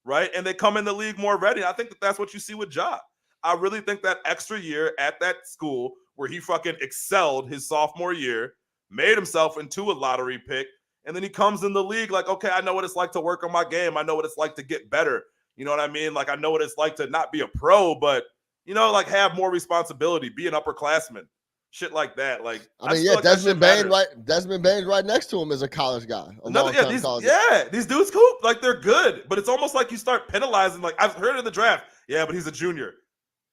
[SPEAKER 2] right? And they come in the league more ready. I think that's what you see with Ja. I really think that extra year at that school where he fucking excelled his sophomore year, made himself into a lottery pick, and then he comes in the league like, okay, I know what it's like to work on my game. I know what it's like to get better. You know what I mean? Like, I know what it's like to not be a pro, but, you know, like have more responsibility, be an upperclassman, shit like that. Like,
[SPEAKER 1] I mean, like Desmond Bain right next to him is a college guy.
[SPEAKER 2] These dudes cool. Like, they're good, but it's almost like you start penalizing. Like, I've heard in the draft, yeah, but he's a junior.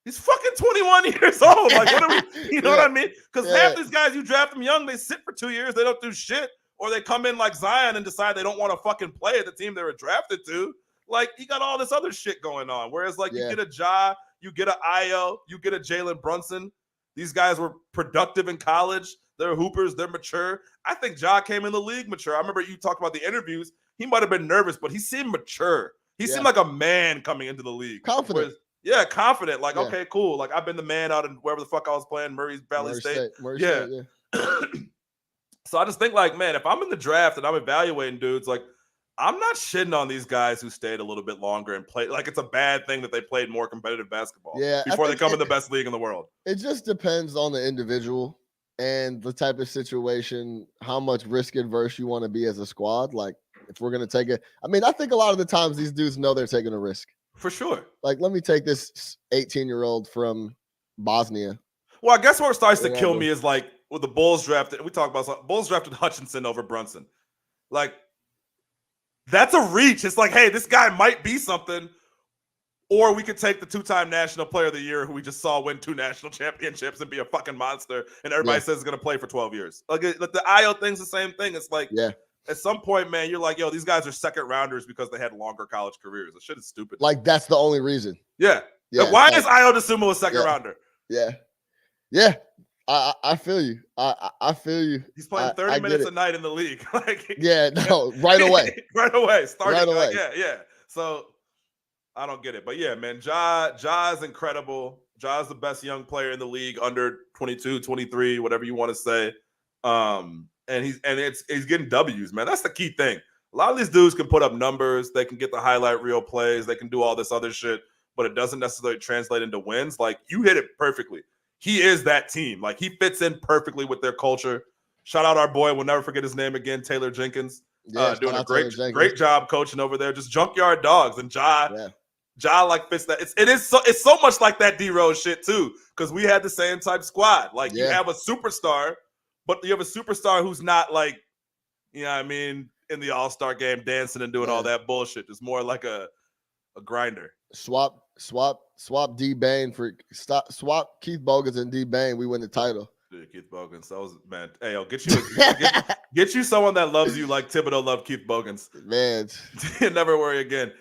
[SPEAKER 2] He's fucking 21 years old. Like, what are we, you know what I mean? Because half these guys, you draft them young, they sit for 2 years, they don't do shit. Or they come in like Zion and decide they don't want to fucking play at the team they were drafted to. Like, you got all this other shit going on. Whereas, like, you get a Ja, you get an Io, you get a Jalen Brunson. These guys were productive in college. They're hoopers. They're mature. I think Ja came in the league mature. I remember you talked about the interviews. He might have been nervous, but he seemed mature. He seemed like a man coming into the league.
[SPEAKER 1] Confident.
[SPEAKER 2] Confident. Like, okay, cool. Like, I've been the man out in wherever the fuck I was playing, Murray State.
[SPEAKER 1] State.
[SPEAKER 2] So I just think, like, man, if I'm in the draft and I'm evaluating dudes, like, I'm not shitting on these guys who stayed a little bit longer and played. Like, it's a bad thing that they played more competitive basketball before they come in the best league in the world.
[SPEAKER 1] It just depends on the individual and the type of situation, how much risk adverse you want to be as a squad. Like, if we're going to take it, I mean, I think a lot of the times these dudes know they're taking a risk.
[SPEAKER 2] For sure.
[SPEAKER 1] Like, let me take this 18-year-old from Bosnia.
[SPEAKER 2] Well, I guess what starts to kill me is, like, with the Bulls drafted, we talk about Bulls drafted Hutchinson over Brunson. Like, that's a reach. It's like, hey, this guy might be something. Or we could take the 2-time National Player of the Year who we just saw win 2 national championships and be a fucking monster, and everybody says he's going to play for 12 years. Like the Io thing's the same thing. It's like, at some point, man, you're like, yo, these guys are second rounders because they had longer college careers. This shit is stupid.
[SPEAKER 1] Like, that's the only reason.
[SPEAKER 2] Yeah. Like, why is Io DeSumo a second rounder?
[SPEAKER 1] Yeah. I feel you. I feel you.
[SPEAKER 2] He's playing 30 minutes a night in the league. Like,
[SPEAKER 1] right away.
[SPEAKER 2] Right away. Starting.
[SPEAKER 1] Right away.
[SPEAKER 2] Like, So I don't get it. But yeah, man, Ja is incredible. Ja's the best young player in the league under 22, 23, whatever you want to say. And he's getting W's, man. That's the key thing. A lot of these dudes can put up numbers, they can get the highlight reel plays, they can do all this other shit, but it doesn't necessarily translate into wins. Like, you hit it perfectly. He is that team. Like, he fits in perfectly with their culture. Shout out our boy, we'll never forget his name again, Taylor Jenkins. Doing a great job coaching over there. Just junkyard dogs. And Ja like fits that. It's so much like that D-Rose shit too, because we had the same type squad. Like, you have a superstar, but you have a superstar who's not like, you know what I mean, in the All-Star game dancing and doing all that bullshit. It's more like a grinder.
[SPEAKER 1] Swap D Bain for swap Keith Bogans and D Bain. We win the title.
[SPEAKER 2] Dude, Keith Bogans, that was, man. Hey, yo, get you someone that loves you like Thibodeau loved Keith Bogans.
[SPEAKER 1] Man,
[SPEAKER 2] never worry again.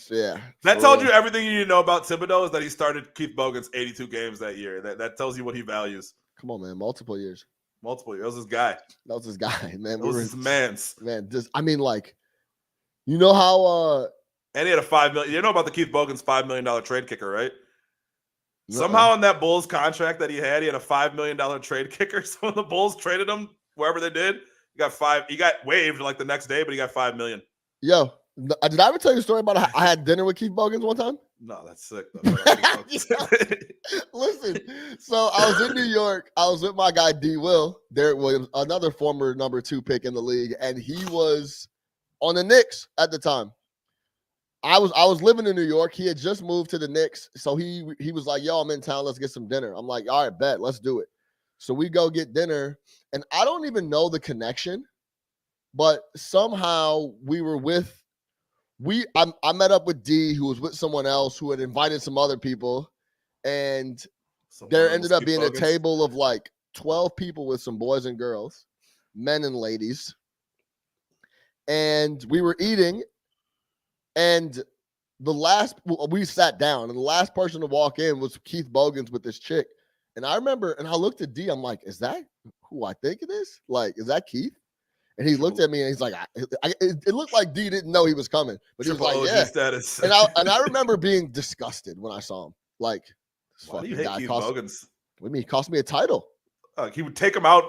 [SPEAKER 1] Yeah,
[SPEAKER 2] that told you everything you need to know about Thibodeau, is that he started Keith Bogans 82 games that year. That tells you what he values.
[SPEAKER 1] Come on, man, multiple years.
[SPEAKER 2] That was his guy.
[SPEAKER 1] That was his guy, man.
[SPEAKER 2] That was his man's.
[SPEAKER 1] Man, I mean, like, you know how
[SPEAKER 2] and he had a $5 million. You know about the Keith Bogans $5 million trade kicker, right? Somehow in that Bulls contract that he had a $5 million trade kicker. So when the Bulls traded him, wherever they did, he got waived like the next day, but he got $5 million.
[SPEAKER 1] Yo, did I ever tell you a story about I had dinner with Keith Bogans one time?
[SPEAKER 2] No, that's sick. Though.
[SPEAKER 1] Listen, so I was in New York. I was with my guy D. Will, Derek Williams, another former number 2 pick in the league, and he was on the Knicks at the time. I was living in New York. He had just moved to the Knicks, so he was like, "Yo, I'm in town. Let's get some dinner." I'm like, "All right, bet. Let's do it." So we go get dinner, and I don't even know the connection, but somehow we were with. I met up with D, who was with someone else who had invited some other people, and there ended up being a table of like 12 people with some boys and girls, men and ladies, and we were eating. And we sat down, and the last person to walk in was Keith Bogans with this chick. And I remember, and I looked at D, I'm like, is that who I think it is? Like, is that Keith? And he looked at me and he's like, it looked like D didn't know he was coming, but he was like, yeah.
[SPEAKER 2] Status.
[SPEAKER 1] And I remember being disgusted when I saw him. Like, this
[SPEAKER 2] why do you
[SPEAKER 1] fucking
[SPEAKER 2] hate
[SPEAKER 1] guy
[SPEAKER 2] Keith
[SPEAKER 1] cost,
[SPEAKER 2] Bogans?
[SPEAKER 1] what do you mean? He cost me a title.
[SPEAKER 2] He would take him out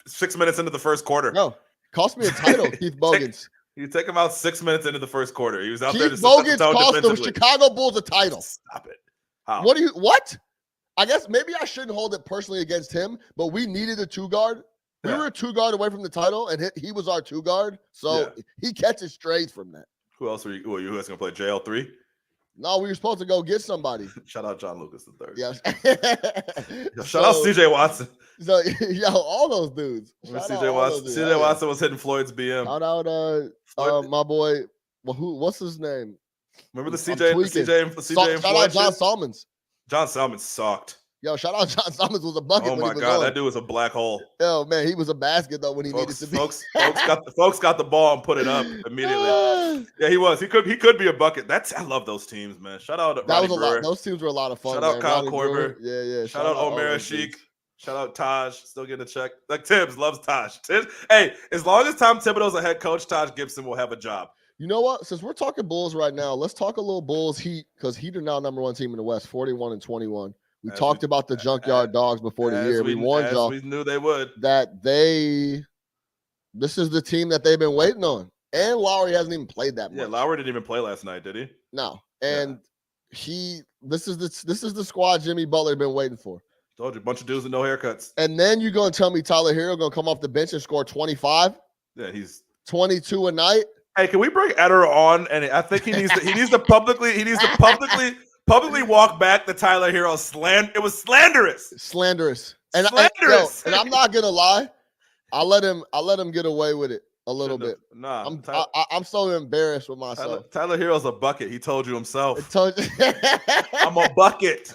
[SPEAKER 2] 6 minutes into the first quarter.
[SPEAKER 1] No, cost me a title, Keith Bogans.
[SPEAKER 2] You take him out 6 minutes into the first quarter. He was out
[SPEAKER 1] Keith
[SPEAKER 2] there to
[SPEAKER 1] Bogans cost the Chicago Bulls a title.
[SPEAKER 2] Stop it. How?
[SPEAKER 1] What? I guess maybe I shouldn't hold it personally against him, but we needed a 2-guard. We were a 2-guard away from the title, and he was our 2-guard. So he catches strays from that.
[SPEAKER 2] Who else were you? Who was going to play JL3?
[SPEAKER 1] No, we were supposed to go get somebody.
[SPEAKER 2] Shout out John Lucas III.
[SPEAKER 1] Yes.
[SPEAKER 2] Shout out CJ Watson.
[SPEAKER 1] So all those dudes.
[SPEAKER 2] CJ Watson. CJ Watson was hitting Floyd's BM.
[SPEAKER 1] Shout out my boy. Well, what's his name?
[SPEAKER 2] Remember the CJ?
[SPEAKER 1] Shout out John Salmons.
[SPEAKER 2] John Salmons sucked.
[SPEAKER 1] Yo, shout out John Salmons was a bucket.
[SPEAKER 2] Oh my god, that dude was a black hole.
[SPEAKER 1] Yo, man, he was a basket though when he needed to be.
[SPEAKER 2] Folks got the ball and put it up immediately. Yeah, he was. He could be a bucket. I love those teams, man. Shout out
[SPEAKER 1] that Rodney was a Brewer. Lot. Those teams were a lot of fun.
[SPEAKER 2] Shout out Kyle Korver.
[SPEAKER 1] Yeah.
[SPEAKER 2] Shout out Omer Sheik. Shout out Taj. Still getting a check. Like Tibbs loves Taj. Hey, as long as Tom Thibodeau's a head coach, Taj Gibson will have a job.
[SPEAKER 1] You know what? Since we're talking Bulls right now, let's talk a little Bulls Heat, because Heat are now number 1 team in the West, 41-21. We talked about the junkyard dogs before the year. We warned y'all.
[SPEAKER 2] We knew they would.
[SPEAKER 1] That this is the team that they've been waiting on. And Lowry hasn't even played that much.
[SPEAKER 2] Yeah, Lowry didn't even play last night, did he?
[SPEAKER 1] No. And this is the squad Jimmy Butler been waiting for.
[SPEAKER 2] Told you, a bunch of dudes with no haircuts.
[SPEAKER 1] And then you're going to tell me Tyler Hero going to come off the bench and score 25?
[SPEAKER 2] Yeah, he's
[SPEAKER 1] 22 a night.
[SPEAKER 2] Hey, can we bring Eder on? And I think he needs to publicly walk back the Tyler Hero It was slanderous.
[SPEAKER 1] And I'm not gonna lie, I let him get away with it a little bit.
[SPEAKER 2] Nah,
[SPEAKER 1] I'm so embarrassed with myself.
[SPEAKER 2] Tyler Hero's a bucket. He told you himself.
[SPEAKER 1] I'm
[SPEAKER 2] a bucket.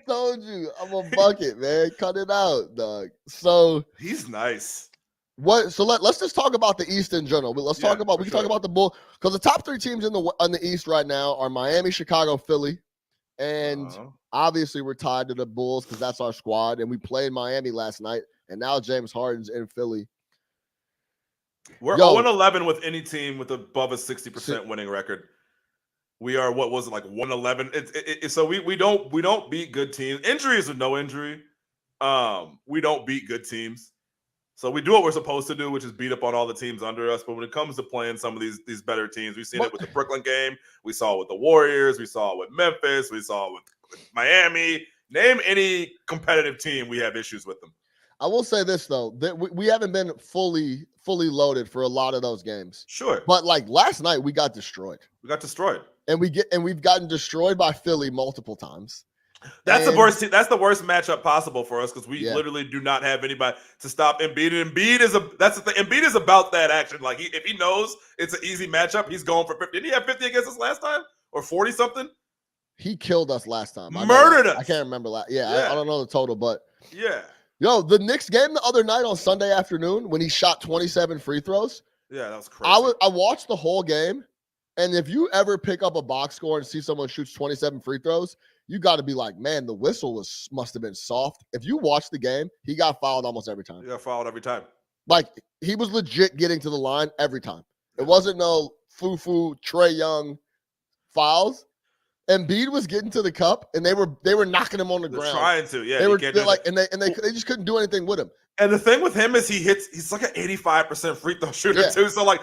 [SPEAKER 1] Told you I'm a bucket, man. Cut it out, dog. So
[SPEAKER 2] he's nice.
[SPEAKER 1] What? So let's just talk about the East in general. We can talk about the Bulls, because the top 3 teams in the East right now are Miami, Chicago, Philly, and obviously we're tied to the Bulls because that's our squad. And we played Miami last night, and now James Harden's in Philly.
[SPEAKER 2] We're 0-11 with any team with above a 60% winning record. We are, what was it, like 1-11? So we don't beat good teams. Injuries or no injury, we don't beat good teams. So we do what we're supposed to do, which is beat up on all the teams under us. But when it comes to playing some of these better teams, we've seen it with the Brooklyn game. We saw it with the Warriors. We saw it with Memphis. We saw it with Miami. Name any competitive team, we have issues with them.
[SPEAKER 1] I will say this, though. That we haven't been fully loaded for a lot of those games.
[SPEAKER 2] Sure.
[SPEAKER 1] But like last night, we got destroyed. And we've gotten destroyed by Philly multiple times.
[SPEAKER 2] That's the worst matchup possible for us, because we literally do not have anybody to stop Embiid. And that's the thing. Embiid is about that action. Like if he knows it's an easy matchup, he's going for 50. Didn't he have 50 against us last time, or 40 something?
[SPEAKER 1] He killed us last time.
[SPEAKER 2] Murdered us.
[SPEAKER 1] I can't remember I don't know the total, but
[SPEAKER 2] yeah.
[SPEAKER 1] The Knicks game the other night on Sunday afternoon when he shot 27 free throws.
[SPEAKER 2] Yeah, that was crazy.
[SPEAKER 1] I watched the whole game, and if you ever pick up a box score and see someone shoots 27 free throws, you got to be like, man, the whistle must have been soft. If you watch the game, he got fouled almost every time.
[SPEAKER 2] He got fouled every time.
[SPEAKER 1] Like, he was legit getting to the line every time. It wasn't no foo-foo Trae Young fouls. Embiid was getting to the cup, and they were knocking him on the ground.
[SPEAKER 2] Trying to, yeah.
[SPEAKER 1] They just couldn't do anything with him.
[SPEAKER 2] And the thing with him is he's like an 85% free throw shooter too. So like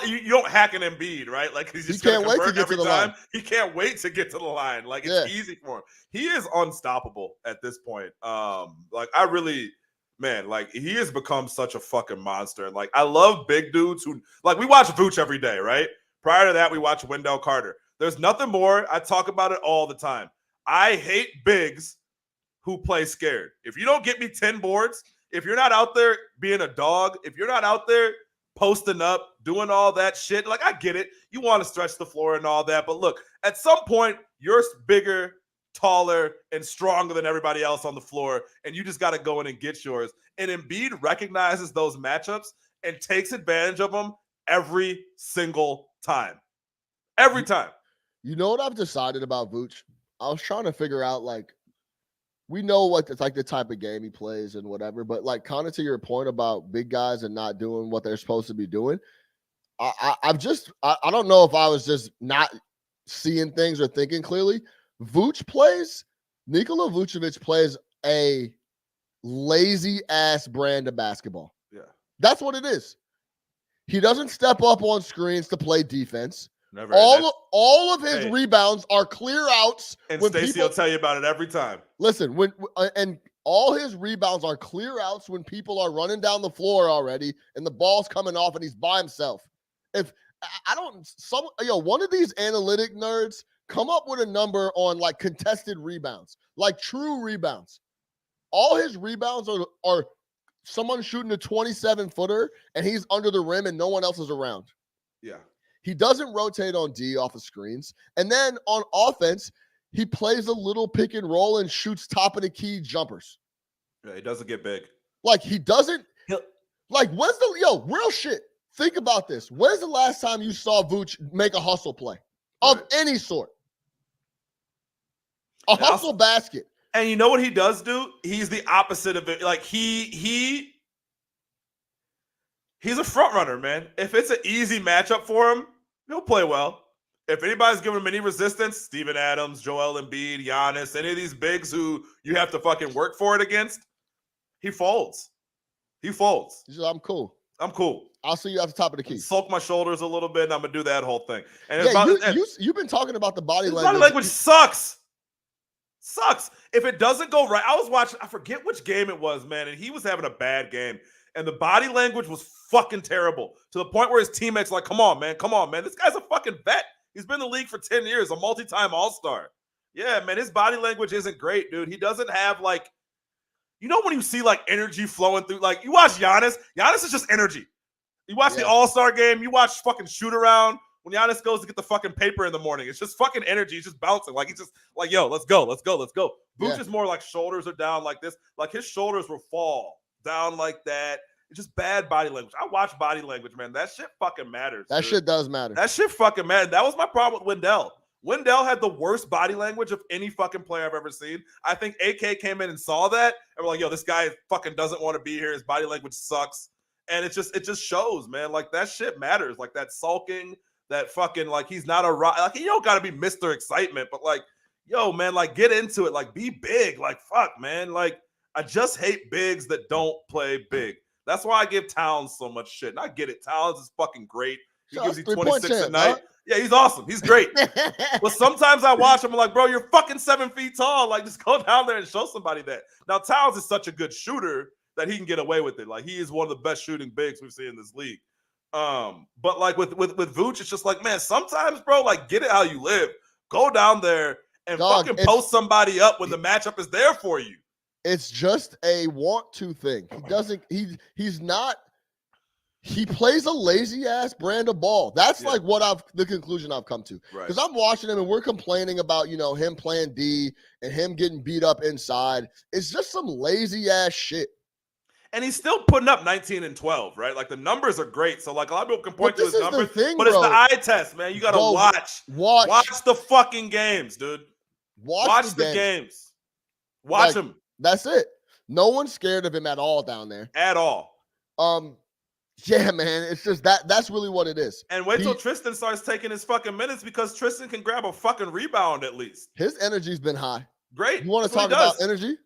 [SPEAKER 2] you don't hack an Embiid, right? Like he's just gonna convert every time. He can't wait to get to the line. Like it's easy for him. He is unstoppable at this point. Like I really, man, like he has become such a fucking monster. And like I love big dudes who like we watch Vooch every day, right? Prior to that, we watch Wendell Carter. There's nothing more. I talk about it all the time. I hate bigs who play scared. If you don't get me 10 boards, if you're not out there being a dog, if you're not out there posting up, doing all that shit, like I get it. You want to stretch the floor and all that. But look, at some point, you're bigger, taller, and stronger than everybody else on the floor. And you just got to go in and get yours. And Embiid recognizes those matchups and takes advantage of them every single time. Every time.
[SPEAKER 1] You know what I've decided about Vooch? I was trying to figure out, like, we know what it's like the type of game he plays and whatever, but like kind of to your point about big guys and not doing what they're supposed to be doing. I don't know if I was just not seeing things or thinking clearly. Nikola Vucevic plays a lazy ass brand of basketball.
[SPEAKER 2] Yeah.
[SPEAKER 1] That's what it is. He doesn't step up on screens to play defense.
[SPEAKER 2] Never.
[SPEAKER 1] All of his rebounds are clear outs.
[SPEAKER 2] And Stacey will tell you about it every time.
[SPEAKER 1] Listen, and all his rebounds are clear outs when people are running down the floor already and the ball's coming off and he's by himself. If one of these analytic nerds come up with a number on like contested rebounds, like true rebounds. All his rebounds are someone shooting a 27-footer and he's under the rim and no one else is around.
[SPEAKER 2] Yeah.
[SPEAKER 1] He doesn't rotate on D off of screens. And then on offense, he plays a little pick and roll and shoots top of the key jumpers.
[SPEAKER 2] Yeah, he doesn't get big.
[SPEAKER 1] Like he doesn't like real shit. Think about this. When's the last time you saw Vooch make a hustle play of any sort? A hustle basket.
[SPEAKER 2] And you know what he does do? He's the opposite of it. Like he's a front runner, man. If it's an easy matchup for him, he'll play well. If anybody's giving him any resistance, Steven Adams, Joel Embiid, Giannis, any of these bigs who you have to fucking work for it against, he folds. He folds.
[SPEAKER 1] He says, I'm cool.
[SPEAKER 2] I'll
[SPEAKER 1] see you at the top of the key.
[SPEAKER 2] Sulk my shoulders a little bit, and I'm going to do that whole thing. And
[SPEAKER 1] you've been talking about the body language.
[SPEAKER 2] Body language sucks. If it doesn't go right, I was watching, I forget which game it was, man, and he was having a bad game. And the body language was fucking terrible to the point where his teammates were like, come on, man. This guy's a fucking vet. He's been in the league for 10 years, a multi-time all-star. Yeah, man, his body language isn't great, dude. He doesn't have, like, you know when you see, like, energy flowing through, like, you watch Giannis. Giannis is just energy. You watch the all-star game. You watch fucking shoot-around when Giannis goes to get the fucking paper in the morning. It's just fucking energy. He's just bouncing. Like, he's just like, yo, let's go. Vooch is more like shoulders are down like this. Like, his shoulders will fall down like that. It's just bad body language. I watch body language, man. That shit fucking matters.
[SPEAKER 1] That shit does matter.
[SPEAKER 2] That shit fucking matters. That was my problem with Wendell. Wendell had the worst body language of any fucking player I've ever seen. I think AK came in and saw that and we're like, yo, this guy fucking doesn't want to be here. His body language sucks. And it just shows, man. Like, that shit matters. Like, that sulking, that fucking, like, he's not like, you don't got to be Mr. Excitement, but, like, yo, man, like, get into it. Like, be big. Like, fuck, man. Like, I just hate bigs that don't play big. That's why I give Towns so much shit. And I get it. Towns is fucking great. He gives you 26 a night. Huh? Yeah, he's awesome. He's great. But sometimes I watch him, I'm like, bro, you're fucking 7 feet tall. Like, just go down there and show somebody that. Now, Towns is such a good shooter that he can get away with it. Like, he is one of the best shooting bigs we've seen in this league. But like with Vooch, it's just like, man, sometimes, bro, like, get it how you live. Go down there and fucking post somebody up when the matchup is there for you.
[SPEAKER 1] It's just a want to thing. He plays a lazy ass brand of ball. That's like the conclusion I've come to. Because I'm watching him and we're complaining about, him playing D and him getting beat up inside. It's just some lazy ass shit.
[SPEAKER 2] And he's still putting up 19 and 12, right? Like, the numbers are great. So, like, a lot of people can point to his numbers. But it's the eye test, man. You got to watch the fucking games, dude. Watch the games. Watch them.
[SPEAKER 1] That's it. No one's scared of him at all down there.
[SPEAKER 2] At all.
[SPEAKER 1] Yeah, man. It's just that's really what it is.
[SPEAKER 2] And wait till Tristan starts taking his fucking minutes because Tristan can grab a fucking rebound at least.
[SPEAKER 1] His energy's been high.
[SPEAKER 2] Great.
[SPEAKER 1] You want to talk about energy?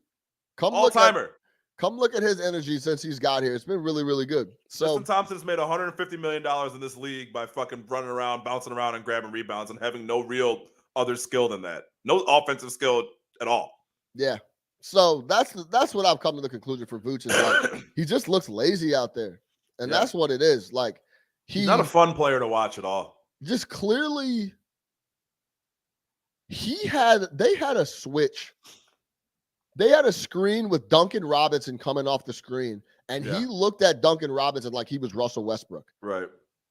[SPEAKER 2] All-timer.
[SPEAKER 1] Come look at his energy since he's got here. It's been really, really good. So
[SPEAKER 2] Tristan Thompson's made $150 million in this league by fucking running around, bouncing around, and grabbing rebounds and having no real other skill than that. No offensive skill at all.
[SPEAKER 1] yeah. So that's what I've come to the conclusion for Vooch is like he just looks lazy out there. And that's what it is. Like
[SPEAKER 2] he's not a fun player to watch at all.
[SPEAKER 1] Just clearly they had a switch. They had a screen with Duncan Robinson coming off the screen, and he looked at Duncan Robinson like he was Russell Westbrook.
[SPEAKER 2] Right.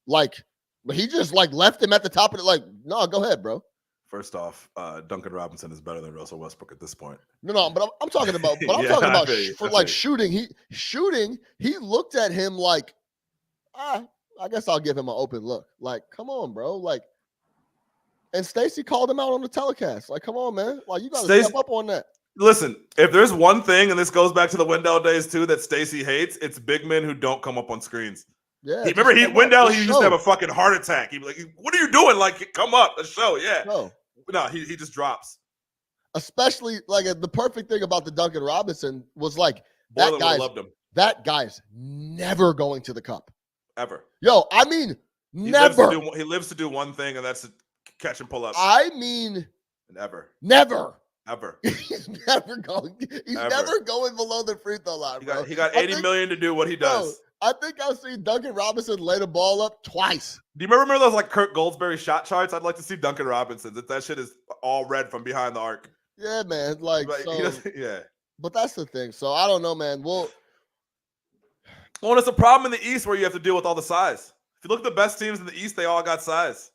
[SPEAKER 1] Like, but he just like left him at the top of it. Like, no, go ahead, bro.
[SPEAKER 2] First off, Duncan Robinson is better than Russell Westbrook at this point.
[SPEAKER 1] No, but I'm talking about. But I'm talking about shooting. He looked at him like, I guess I'll give him an open look. Like, come on, bro. Like, and Stacey called him out on the telecast. Like, come on, man. Like, you got to step up on that.
[SPEAKER 2] Listen, if there's one thing, and this goes back to the Wendell days too, that Stacey hates, it's big men who don't come up on screens.
[SPEAKER 1] Yeah.
[SPEAKER 2] Remember, Wendell, he used to have a fucking heart attack. He'd be like, "What are you doing? Like, come up, let's show." Yeah. No, he just drops.
[SPEAKER 1] Especially like the perfect thing about the Duncan Robinson was like that guy's never going to the cup
[SPEAKER 2] ever.
[SPEAKER 1] Yo, I mean, never.
[SPEAKER 2] He lives to do one thing, and that's to catch and pull up.
[SPEAKER 1] I mean, never.
[SPEAKER 2] Ever.
[SPEAKER 1] He's never going. He's never going below the free throw line, bro.
[SPEAKER 2] He got $80 million to do what he does.
[SPEAKER 1] I think I've seen Duncan Robinson lay the ball up twice.
[SPEAKER 2] Do you remember those like Kurt Goldsberry shot charts? I'd like to see Duncan Robinson. That shit is all red from behind the arc.
[SPEAKER 1] Yeah, man. Like,
[SPEAKER 2] yeah.
[SPEAKER 1] But that's the thing. So I don't know, man. Well,
[SPEAKER 2] it's a problem in the East where you have to deal with all the size. If you look at the best teams in the East, they all got size,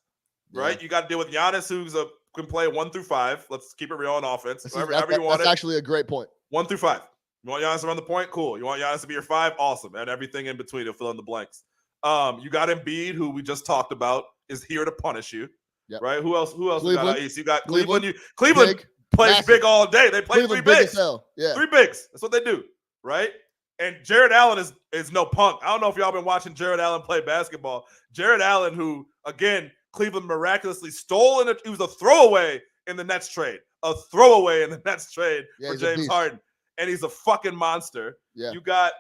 [SPEAKER 2] right? You got to deal with Giannis, who's can play 1 through 5. Let's keep it real on offense.
[SPEAKER 1] That's actually a great point.
[SPEAKER 2] 1 through 5. You want Giannis to run the point? Cool. You want Giannis to be your 5? Awesome. And everything in between to fill in the blanks. You got Embiid, who we just talked about, is here to punish you. Yep. Right? Who else?
[SPEAKER 1] Cleveland.
[SPEAKER 2] You got out East? You got Cleveland. Cleveland plays big all day. They play
[SPEAKER 1] Cleveland
[SPEAKER 2] 3 bigs.
[SPEAKER 1] Yeah.
[SPEAKER 2] 3 bigs. That's what they do. Right? And Jared Allen is no punk. I don't know if y'all been watching Jared Allen play basketball. Jared Allen, who, again, Cleveland miraculously stole it was a throwaway in the Nets trade. A throwaway in the Nets trade for James Harden. And he's a fucking monster. Yeah. You got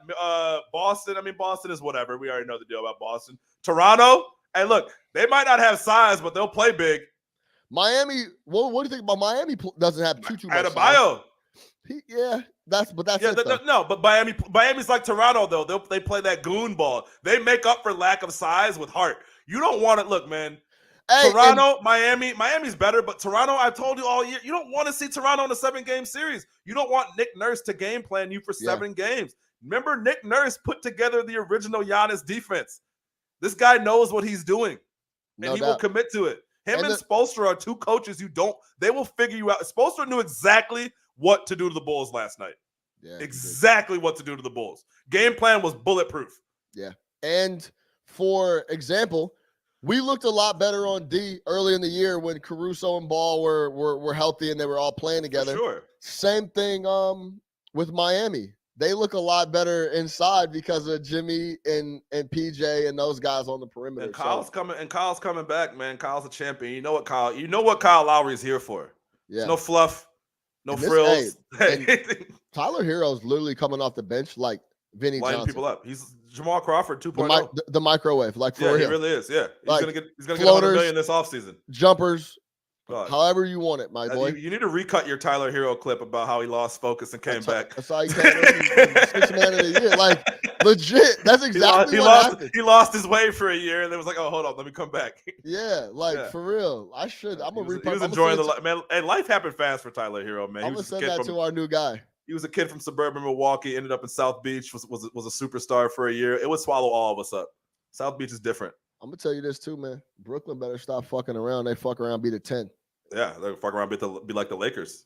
[SPEAKER 2] Boston. I mean, Boston is whatever. We already know the deal about Boston. Toronto. Hey, look, they might not have size, but they'll play big.
[SPEAKER 1] Miami. What do you think about Miami? Doesn't have too much
[SPEAKER 2] size.
[SPEAKER 1] That's it.
[SPEAKER 2] No, but Miami's like Toronto though. They play that goon ball. They make up for lack of size with heart. You don't want to look, man. Hey, Toronto, Miami's better, but Toronto, I told you all year, you don't want to see Toronto in a 7-game series. You don't want Nick Nurse to game plan you for 7 games. Remember, Nick Nurse put together the original Giannis defense. This guy knows what he's doing, and he will commit to it. Him and Spoelstra are 2 coaches they will figure you out. Spoelstra knew exactly what to do to the Bulls last night. Yeah, exactly what to do to the Bulls. Game plan was bulletproof.
[SPEAKER 1] Yeah. And for example, we looked a lot better on D early in the year when Caruso and Ball were healthy and they were all playing together.
[SPEAKER 2] For sure.
[SPEAKER 1] Same thing with Miami. They look a lot better inside because of Jimmy and PJ and those guys on the perimeter.
[SPEAKER 2] And Kyle's coming back, man. Kyle's a champion. You know what Kyle Lowry's here for. Yeah. No fluff, no frills.
[SPEAKER 1] Tyler Hero's literally coming off the bench like Vinny
[SPEAKER 2] lighting
[SPEAKER 1] Johnson.
[SPEAKER 2] People up. He's Jamal Crawford 2.0.
[SPEAKER 1] The microwave, like for real.
[SPEAKER 2] He really is. Yeah, he's gonna get $100 million this offseason.
[SPEAKER 1] Jumpers, however you want it, my boy.
[SPEAKER 2] You need to recut your Tyler Hero clip about how he lost focus and came back.
[SPEAKER 1] That's how he came back. 6 man of the year, like legit. That's exactly what happened.
[SPEAKER 2] He lost his way for a year, and then was like, "Oh, hold on, let me come back."
[SPEAKER 1] Yeah, for real. I should. I'm gonna
[SPEAKER 2] He was enjoying the life, man. Hey, life happened fast for Tyler Hero, man.
[SPEAKER 1] I'm gonna send that to our new guy.
[SPEAKER 2] He was a kid from suburban Milwaukee, ended up in South Beach, was a superstar for a year. It would swallow all of us up. South Beach is different.
[SPEAKER 1] I'm going to tell you this too, man. Brooklyn better stop fucking around. They fuck around, be the 10.
[SPEAKER 2] Yeah, they fuck around, be like the Lakers.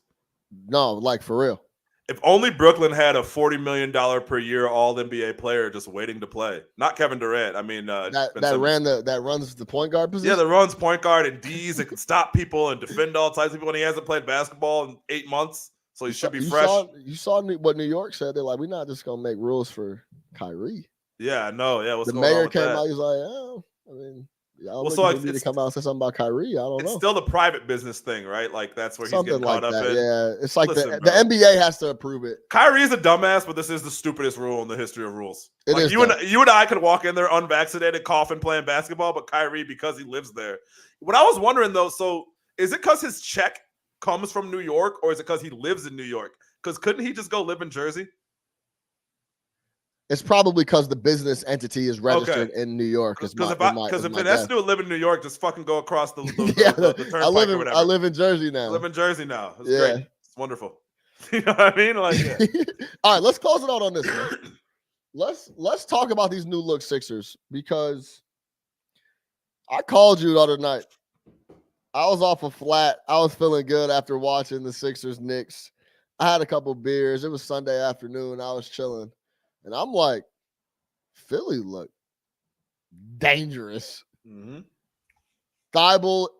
[SPEAKER 1] No, like for real.
[SPEAKER 2] If only Brooklyn had a $40 million per year All-NBA player just waiting to play. Not Kevin Durant. I mean,
[SPEAKER 1] that runs the point guard position.
[SPEAKER 2] Yeah, that runs point guard and D's that can stop people and defend all types of people when he hasn't played basketball in 8 months. So he should be fresh.
[SPEAKER 1] You saw what New York said. They're like, we're not just gonna make rules for Kyrie.
[SPEAKER 2] Yeah, no, yeah.
[SPEAKER 1] The mayor came out. He's like, oh, I mean, I'm looking for me to come out and say something about Kyrie. I don't know.
[SPEAKER 2] It's still the private business thing, right? Like that's where
[SPEAKER 1] Something
[SPEAKER 2] he's getting caught
[SPEAKER 1] like
[SPEAKER 2] up
[SPEAKER 1] that.
[SPEAKER 2] in.
[SPEAKER 1] Yeah, it's like
[SPEAKER 2] Listen,
[SPEAKER 1] the
[SPEAKER 2] bro.
[SPEAKER 1] NBA has to approve it.
[SPEAKER 2] Kyrie is a dumbass, but this is the stupidest rule in the history of rules.
[SPEAKER 1] It
[SPEAKER 2] like
[SPEAKER 1] is
[SPEAKER 2] you and I could walk in there unvaccinated, coughing, playing basketball, but Kyrie, because he lives there. What I was wondering though, so is it because his check comes from New York, or is it because he lives in New York? Because couldn't he just go live in Jersey?
[SPEAKER 1] It's probably because the business entity is registered in New York.
[SPEAKER 2] Because if it has to do with live in New York, just fucking go across the turnpike or whatever.
[SPEAKER 1] I live in Jersey now.
[SPEAKER 2] I live in Jersey now. It's great. It's wonderful. You know what I mean? Like, yeah.
[SPEAKER 1] All right, let's close it out on this one. Let's talk about these new look Sixers, because I called you the other night. I was off a flat. I was feeling good after watching the Sixers Knicks. I had a couple beers. It was Sunday afternoon. I was chilling. And I'm like, Philly look dangerous.
[SPEAKER 2] Mm-hmm.
[SPEAKER 1] Thibault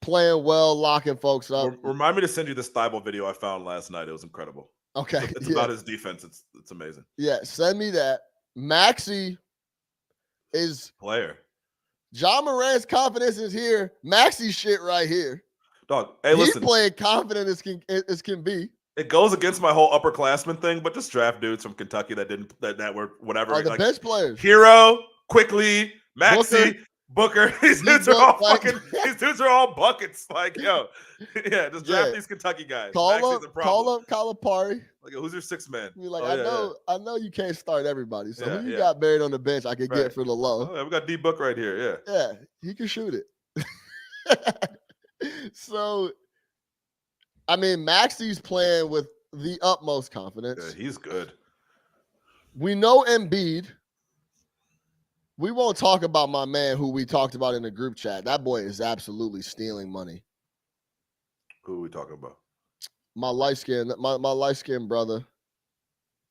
[SPEAKER 1] playing well, locking folks up.
[SPEAKER 2] Remind me to send you this Thibault video I found last night. It was incredible.
[SPEAKER 1] Okay.
[SPEAKER 2] It's about his defense. It's amazing.
[SPEAKER 1] Yeah, send me that. Maxey is
[SPEAKER 2] player.
[SPEAKER 1] John Morant's confidence is here. Maxey's shit right here.
[SPEAKER 2] Dog, hey, listen.
[SPEAKER 1] He's playing confident as can be.
[SPEAKER 2] It goes against my whole upperclassman thing, but just draft dudes from Kentucky that were whatever.
[SPEAKER 1] Are the bench players.
[SPEAKER 2] Hero, Quickly, Maxey, Booker. These dudes are all these dudes are all buckets. Like, yo, yeah, just draft these Kentucky guys.
[SPEAKER 1] Call up Calipari.
[SPEAKER 2] Like, who's your sixth man?
[SPEAKER 1] You're like, I know you can't start everybody. So who you got buried on the bench I could get for the low.
[SPEAKER 2] Oh, yeah, we got D Book right here. Yeah.
[SPEAKER 1] Yeah, he can shoot it. So I mean, Maxey's playing with the utmost confidence.
[SPEAKER 2] Yeah, he's good.
[SPEAKER 1] We know Embiid. We won't talk about my man who we talked about in the group chat. That boy is absolutely stealing money.
[SPEAKER 2] Who are we talking about?
[SPEAKER 1] My light-skinned brother.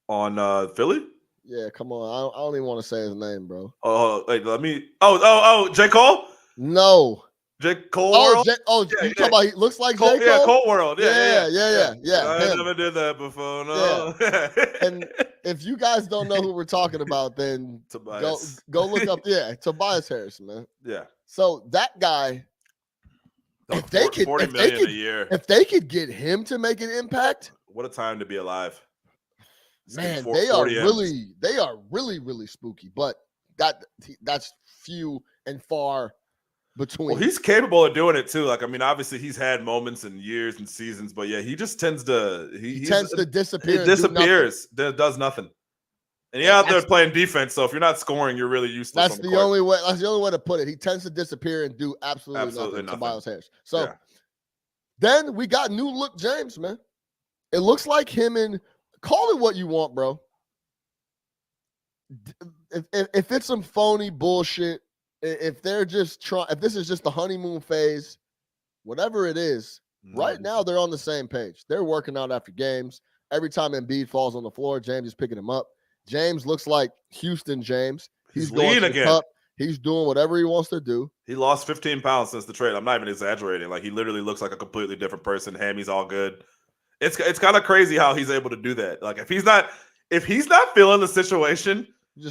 [SPEAKER 2] On Philly?
[SPEAKER 1] Yeah, come on. I don't even want to say his name, bro.
[SPEAKER 2] Oh, wait, let me. Oh, J. Cole?
[SPEAKER 1] No.
[SPEAKER 2] J. Cole World?
[SPEAKER 1] You talking about he looks like J. Cole?
[SPEAKER 2] Yeah, Cole World. Yeah.
[SPEAKER 1] I
[SPEAKER 2] never did that before. No.
[SPEAKER 1] Yeah. And if you guys don't know who we're talking about, then go look up. Yeah, Tobias Harris, man.
[SPEAKER 2] Yeah.
[SPEAKER 1] So that guy,
[SPEAKER 2] if they could, $40 million a year.
[SPEAKER 1] If they could get him to make an impact,
[SPEAKER 2] what a time to be alive.
[SPEAKER 1] Man, they are really spooky. But that's few and far between.
[SPEAKER 2] Well, he's capable of doing it too. Like, I mean, obviously he's had moments and years and seasons, but yeah, he just tends to he tends to
[SPEAKER 1] disappear.
[SPEAKER 2] He disappears. Does nothing. And you're out there playing defense, so if you're not scoring, you're really useless.
[SPEAKER 1] That's the only way. That's the only way to put it. He tends to disappear and do absolutely nothing. Tobias Harris. So then we got new look James, man. It looks like him and call it what you want, bro. If it's some phony bullshit, if they're just trying, if this is just the honeymoon phase, whatever it is, right now they're on the same page. They're working out after games. Every time Embiid falls on the floor, James is picking him up. James looks like Houston James. He's going to the cup. He's doing whatever he wants to do.
[SPEAKER 2] He lost 15 pounds since the trade. I'm not even exaggerating. Like, he literally looks like a completely different person. Hammy's all good. It's kind of crazy how he's able to do that. Like, if he's not feeling the situation,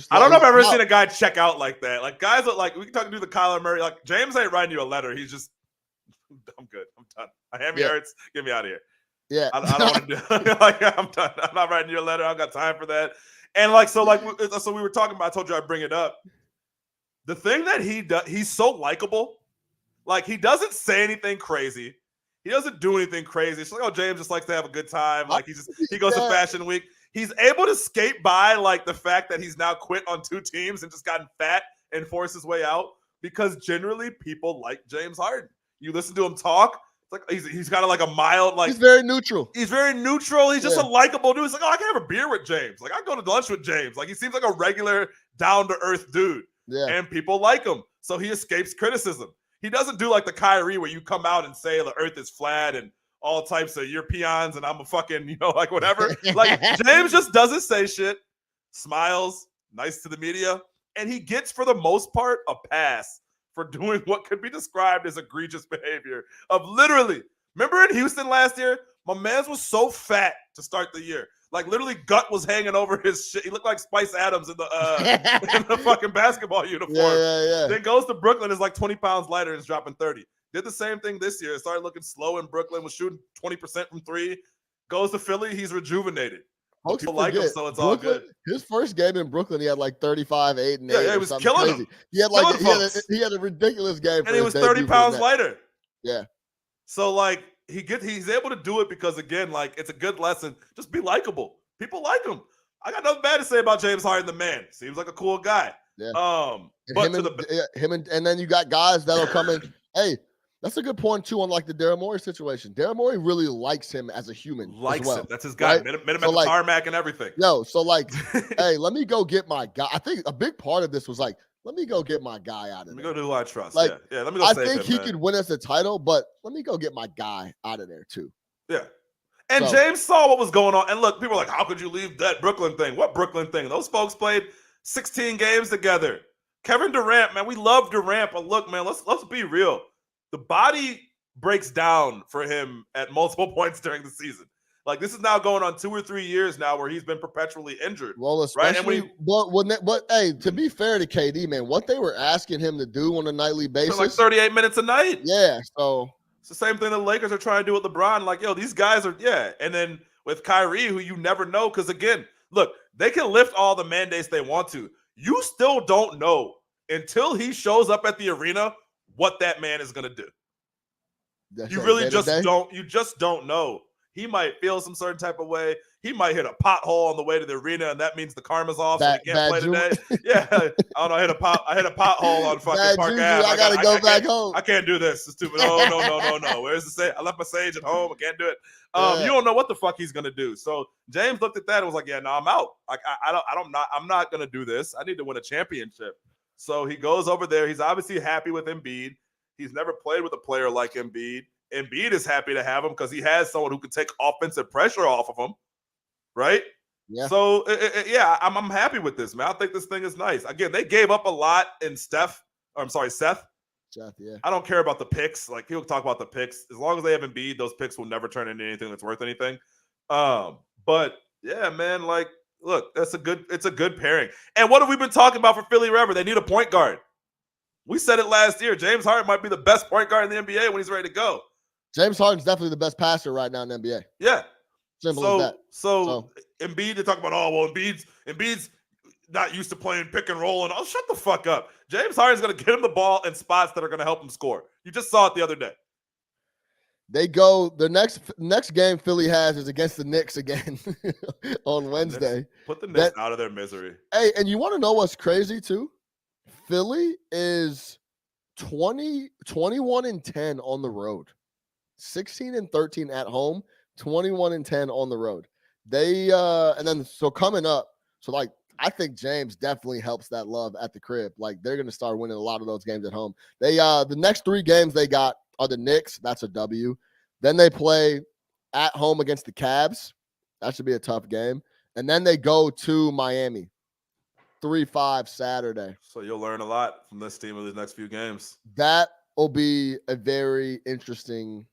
[SPEAKER 2] I don't know if I've ever seen a guy check out like that. Like, guys are like, we can do the Kyler Murray. Like, James ain't writing you a letter. He's just, I'm good. I'm done. My hammy hurts. Get me out of here.
[SPEAKER 1] Yeah.
[SPEAKER 2] I don't want to do like, I'm done. I'm not writing you a letter. I don't got time for that. And so we were talking about, I told you I'd bring it up. The thing that he does, he's so likable. Like, he doesn't say anything crazy. He doesn't do anything crazy. It's like, oh, James just likes to have a good time. Like, he goes to Fashion Week. He's able to skate by, like, the fact that he's now quit on 2 teams and just gotten fat and forced his way out, because generally people like James Harden. You listen to him talk, it's like he's kind of like a mild, like,
[SPEAKER 1] he's very neutral.
[SPEAKER 2] He's very neutral. He's just a likable dude. He's like, oh, I can have a beer with James. Like, I go to lunch with James. Like, he seems like a regular, down-to-earth dude. Yeah. And people like him. So he escapes criticism. He doesn't do like the Kyrie where you come out and say the earth is flat and all types of you're peons and I'm a fucking, like, whatever. Like, James just doesn't say shit, smiles, nice to the media, and he gets, for the most part, a pass for doing what could be described as egregious behavior of literally, remember in Houston last year, my man was so fat to start the year. Like literally, gut was hanging over his shit. He looked like Spice Adams in the fucking basketball uniform.
[SPEAKER 1] Yeah.
[SPEAKER 2] Then goes to Brooklyn, is like 20 pounds lighter, and is dropping 30. Did the same thing this year. Started looking slow in Brooklyn, was shooting 20% from three. Goes to Philly, he's rejuvenated. But people like him, so it's all good.
[SPEAKER 1] His first game in Brooklyn, he had like 35, 8, and 8.
[SPEAKER 2] Yeah, he was killing
[SPEAKER 1] crazy.
[SPEAKER 2] him.
[SPEAKER 1] He had like he had a ridiculous game,
[SPEAKER 2] and he was 30 pounds lighter.
[SPEAKER 1] Yeah.
[SPEAKER 2] So like he's able to do it because again, like it's a good lesson. Just be likable. People like him. I got nothing bad to say about James Harden, the man. Seems like a cool guy.
[SPEAKER 1] Yeah.
[SPEAKER 2] But
[SPEAKER 1] and then you got guys that'll come in. Hey, that's a good point too on like the Daryl Morey situation. Daryl Morey really likes him as a human.
[SPEAKER 2] Likes him. That's his guy.
[SPEAKER 1] Right?
[SPEAKER 2] Met him at the tarmac and everything.
[SPEAKER 1] So like, hey, let me go get my guy. I think a big part of this was like, let me go get my guy out of there.
[SPEAKER 2] Let me go do who I trust.
[SPEAKER 1] Like,
[SPEAKER 2] yeah. Let me go.
[SPEAKER 1] I
[SPEAKER 2] save
[SPEAKER 1] think
[SPEAKER 2] him,
[SPEAKER 1] he
[SPEAKER 2] man.
[SPEAKER 1] could win us a title, but let me go get my guy out of there too.
[SPEAKER 2] Yeah. And James saw what was going on. And look, people are like, how could you leave that Brooklyn thing? What Brooklyn thing? Those folks played 16 games together. Kevin Durant, man, we love Durant, but look, man, let's be real. The body breaks down for him at multiple points during the season. Like this is now going on 2 or 3 years now where he's been perpetually injured.
[SPEAKER 1] Well, especially, right? But hey, to be fair to KD, man, what they were asking him to do on a nightly basis,
[SPEAKER 2] like 38 minutes a night.
[SPEAKER 1] Yeah, so
[SPEAKER 2] it's the same thing the Lakers are trying to do with LeBron. Like, yo, these guys are, and then with Kyrie, who you never know, because again, look, they can lift all the mandates they want to. You still don't know until he shows up at the arena what that man is going to do. You really just don't. You just don't know. He might feel some certain type of way. He might hit a pothole on the way to the arena, and that means the karma's off, so he can't play today. Yeah, I don't know. I hit a pothole on fucking Park Ave.
[SPEAKER 1] I gotta go back home.
[SPEAKER 2] I can't do this. It's stupid. Oh, no. Where's the sage? I left my sage at home. I can't do it. You don't know what the fuck he's gonna do. So James looked at that and was like, "Yeah, no, I'm out. Like, I'm not gonna do this. I need to win a championship." So he goes over there. He's obviously happy with Embiid. He's never played with a player like Embiid. Embiid is happy to have him because he has someone who can take offensive pressure off of him, right?
[SPEAKER 1] Yeah.
[SPEAKER 2] So, I'm happy with this, man. I think this thing is nice. Again, they gave up a lot in Seth.
[SPEAKER 1] Seth, yeah.
[SPEAKER 2] I don't care about the picks. Like, people talk about the picks. As long as they have Embiid, those picks will never turn into anything that's worth anything. But, yeah, man, like, look, it's a good pairing. And what have we been talking about for Philly forever? They need a point guard. We said it last year. James Harden might be the best point guard in the NBA when he's ready to go.
[SPEAKER 1] James Harden's definitely the best passer right now in the NBA.
[SPEAKER 2] Yeah.
[SPEAKER 1] Simple as that.
[SPEAKER 2] So Embiid, they talk about, Embiid's not used to playing pick and roll. And shut the fuck up. James Harden's going to get him the ball in spots that are going to help him score. You just saw it the other day.
[SPEAKER 1] They go, the next game Philly has is against the Knicks again on Wednesday.
[SPEAKER 2] Put the Knicks out of their misery.
[SPEAKER 1] Hey, and you want to know what's crazy too? Philly is 21-10 on the road. 16-13 at home, 21-10 on the road. They and then so coming up, so like I think James definitely helps that love at the crib. Like they're gonna start winning a lot of those games at home. They the next 3 games they got are the Knicks. That's a W. Then they play at home against the Cavs. That should be a tough game. And then they go to Miami. 3-5 Saturday.
[SPEAKER 2] So you'll learn a lot from this team in these next few games.
[SPEAKER 1] That will be a very interesting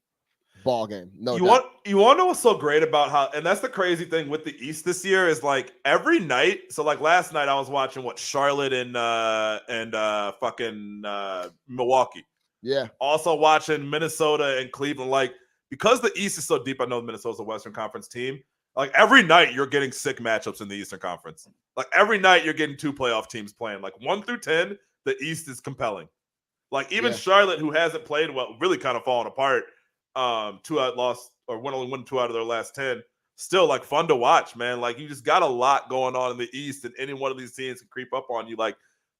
[SPEAKER 1] ball game.
[SPEAKER 2] You want to know what's so great about how, and that's the crazy thing with the East this year is like every night. So like last night I was watching Charlotte and Milwaukee.
[SPEAKER 1] Yeah.
[SPEAKER 2] Also watching Minnesota and Cleveland. Like because the East is so deep, I know Minnesota's a Western Conference team. Like every night you're getting sick matchups in the Eastern Conference. Like every night you're getting 2 playoff teams playing. Like 1 through 10, the East is compelling. Like even Charlotte, who hasn't played well, really kind of fallen apart. 2 out lost or only won 2 out of their last 10. Still like fun to watch, man. Like you just got a lot going on in the East, and any one of these teams can creep up on you. Like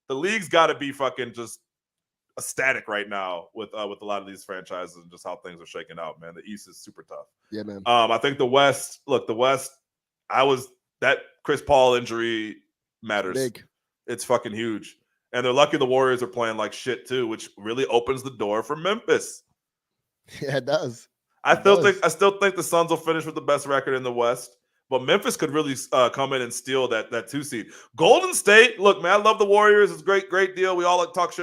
[SPEAKER 2] the league's got to be fucking just ecstatic right now with a lot of these franchises and just how things are shaking out, man. The East is super tough.
[SPEAKER 1] Yeah, man.
[SPEAKER 2] I think the West. Look, the West. That Chris Paul injury matters.
[SPEAKER 1] Big.
[SPEAKER 2] It's fucking huge, and they're lucky the Warriors are playing like shit too, which really opens the door for Memphis.
[SPEAKER 1] Yeah, it does.
[SPEAKER 2] I still think the Suns will finish with the best record in the West, but Memphis could really come in and steal that 2 seed. Golden State, look, man, I love the Warriors. It's a great deal. We all talk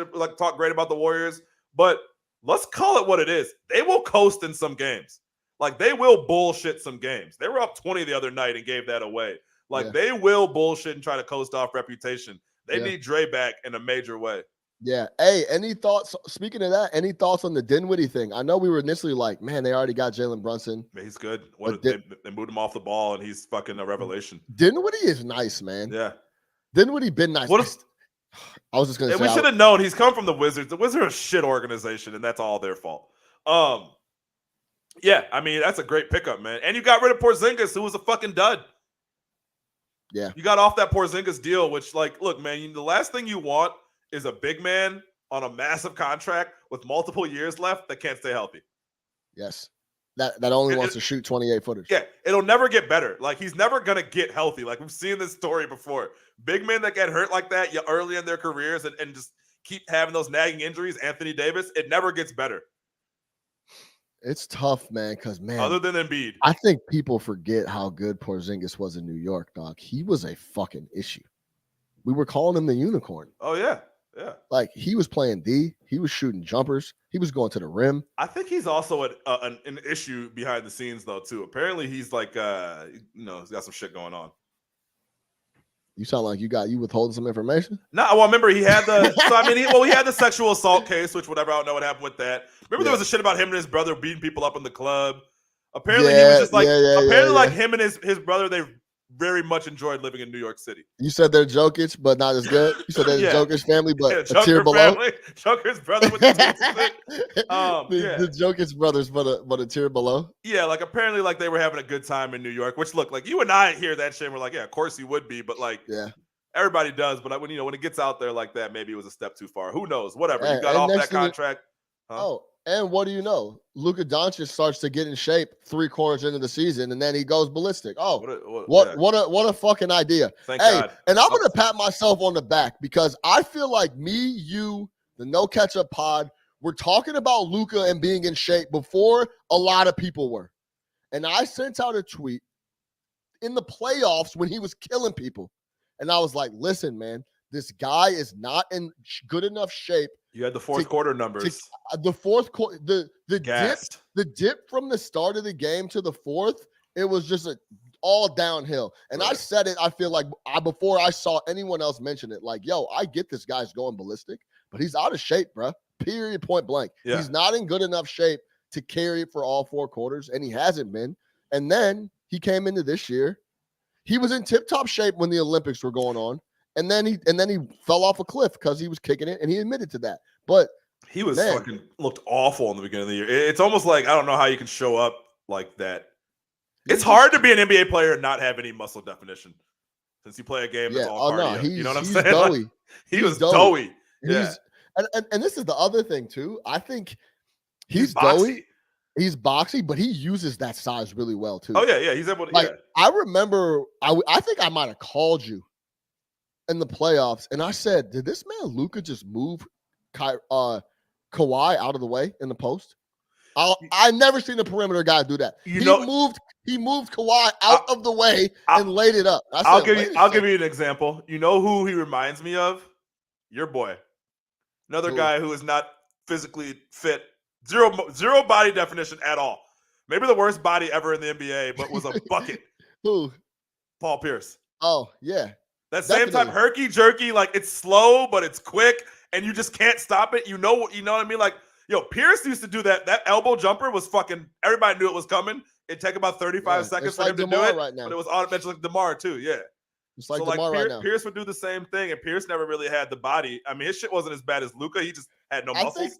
[SPEAKER 2] great about the Warriors, but let's call it what it is. They will coast in some games. Like, they will bullshit some games. They were up 20 the other night and gave that away. Like, they will bullshit and try to coast off reputation. They need Dre back in a major way.
[SPEAKER 1] Yeah. Hey, any thoughts? Speaking of that, any thoughts on the Dinwiddie thing? I know we were initially like, man, they already got Jalen Brunson.
[SPEAKER 2] Man, he's good. They moved him off the ball, and he's fucking a revelation.
[SPEAKER 1] Dinwiddie is nice, man.
[SPEAKER 2] Yeah.
[SPEAKER 1] Dinwiddie been nice. I was just going to say.
[SPEAKER 2] We should have known. He's come from the Wizards. The Wizards are a shit organization, and that's all their fault. Yeah, I mean, that's a great pickup, man. And you got rid of Porzingis, who was a fucking dud.
[SPEAKER 1] Yeah.
[SPEAKER 2] You got off that Porzingis deal, which, like, look, man, the last thing you want is a big man on a massive contract with multiple years left that can't stay healthy.
[SPEAKER 1] Yes. That only wants to shoot 28-footers.
[SPEAKER 2] Yeah, it'll never get better. Like, he's never going to get healthy. Like, we've seen this story before. Big men that get hurt like that early in their careers and just keep having those nagging injuries, Anthony Davis, it never gets better.
[SPEAKER 1] It's tough, man, because, man.
[SPEAKER 2] Other than Embiid.
[SPEAKER 1] I think people forget how good Porzingis was in New York, dog. He was a fucking issue. We were calling him the unicorn.
[SPEAKER 2] Oh, yeah. Yeah.
[SPEAKER 1] Like, he was playing D. He was shooting jumpers. He was going to the rim.
[SPEAKER 2] I think he's also an issue behind the scenes, though, too. Apparently, he's like, he's got some shit going on.
[SPEAKER 1] You sound like you withholding some information?
[SPEAKER 2] No, well, remember, he had he had the sexual assault case, which whatever, I don't know what happened with that. Remember there was a shit about him and his brother beating people up in the club. Apparently, he was just like, like him and his brother, they very much enjoyed living in New York City.
[SPEAKER 1] You said they're Jokic, but not as good. You said they're the Jokic family, but a tier below.
[SPEAKER 2] Joker's brother with the
[SPEAKER 1] the Jokic brothers, but a tier below.
[SPEAKER 2] Yeah, like apparently, like they were having a good time in New York. Which look, like you and I hear that shit, and we're like, yeah, of course he would be, but like, everybody does. But when when it gets out there like that, maybe it was a step too far. Who knows? Whatever. You got off that contract.
[SPEAKER 1] Oh, and what do you know? Luka Doncic starts to get in shape 3/4 into the season, and then he goes ballistic. Oh, what a fucking idea!
[SPEAKER 2] Thank God.
[SPEAKER 1] And I'm gonna pat myself on the back because I feel like me, you, the No Ketchup Pod, we're talking about Luka and being in shape before a lot of people were. And I sent out a tweet in the playoffs when he was killing people, and I was like, "Listen, man, this guy is not in good enough shape."
[SPEAKER 2] You had the fourth quarter numbers.
[SPEAKER 1] The fourth quarter, the dip from the start of the game to the fourth, it was just all downhill. And I said it, I feel like before I saw anyone else mention it, like, yo, I get this guy's going ballistic, but he's out of shape, bro. Period, point blank. Yeah. He's not in good enough shape to carry it for all 4 quarters, and he hasn't been. And then he came into this year. He was in tip-top shape when the Olympics were going on. And then he fell off a cliff because he was kicking it, and he admitted to that. But
[SPEAKER 2] he was fucking looked awful in the beginning of the year. It's almost like I don't know how you can show up like that. It's hard to be an NBA player and not have any muscle definition since you play a game that's all cardio. You know what I'm saying?
[SPEAKER 1] Doughy.
[SPEAKER 2] Like, he was doughy.
[SPEAKER 1] Yeah. And this is the other thing too. I think he's doughy. He's boxy, but he uses that size really well too.
[SPEAKER 2] Oh yeah. He's able to.
[SPEAKER 1] I remember. I think I might have called you in the playoffs, and I said, "Did this man Luka just move Kawhi out of the way in the post?" I never seen a perimeter guy do that. He moved Kawhi out of the way and laid it up.
[SPEAKER 2] I'll give you an example. You know who he reminds me of? Your boy, another guy who is not physically fit, zero body definition at all. Maybe the worst body ever in the NBA, but was a bucket.
[SPEAKER 1] Who?
[SPEAKER 2] Paul Pierce.
[SPEAKER 1] Oh yeah.
[SPEAKER 2] That same type, herky jerky, like it's slow, but it's quick, and you just can't stop it. You know what I mean? Like, yo, Pierce used to do that. That elbow jumper was fucking, everybody knew it was coming. It'd take about 35 seconds for him to do it. Right now. But it was automatic like DeMar too, yeah.
[SPEAKER 1] It's like DeMar right now.
[SPEAKER 2] Pierce would do the same thing, and Pierce never really had the body. I mean, his shit wasn't as bad as Luka. He just had no muscles.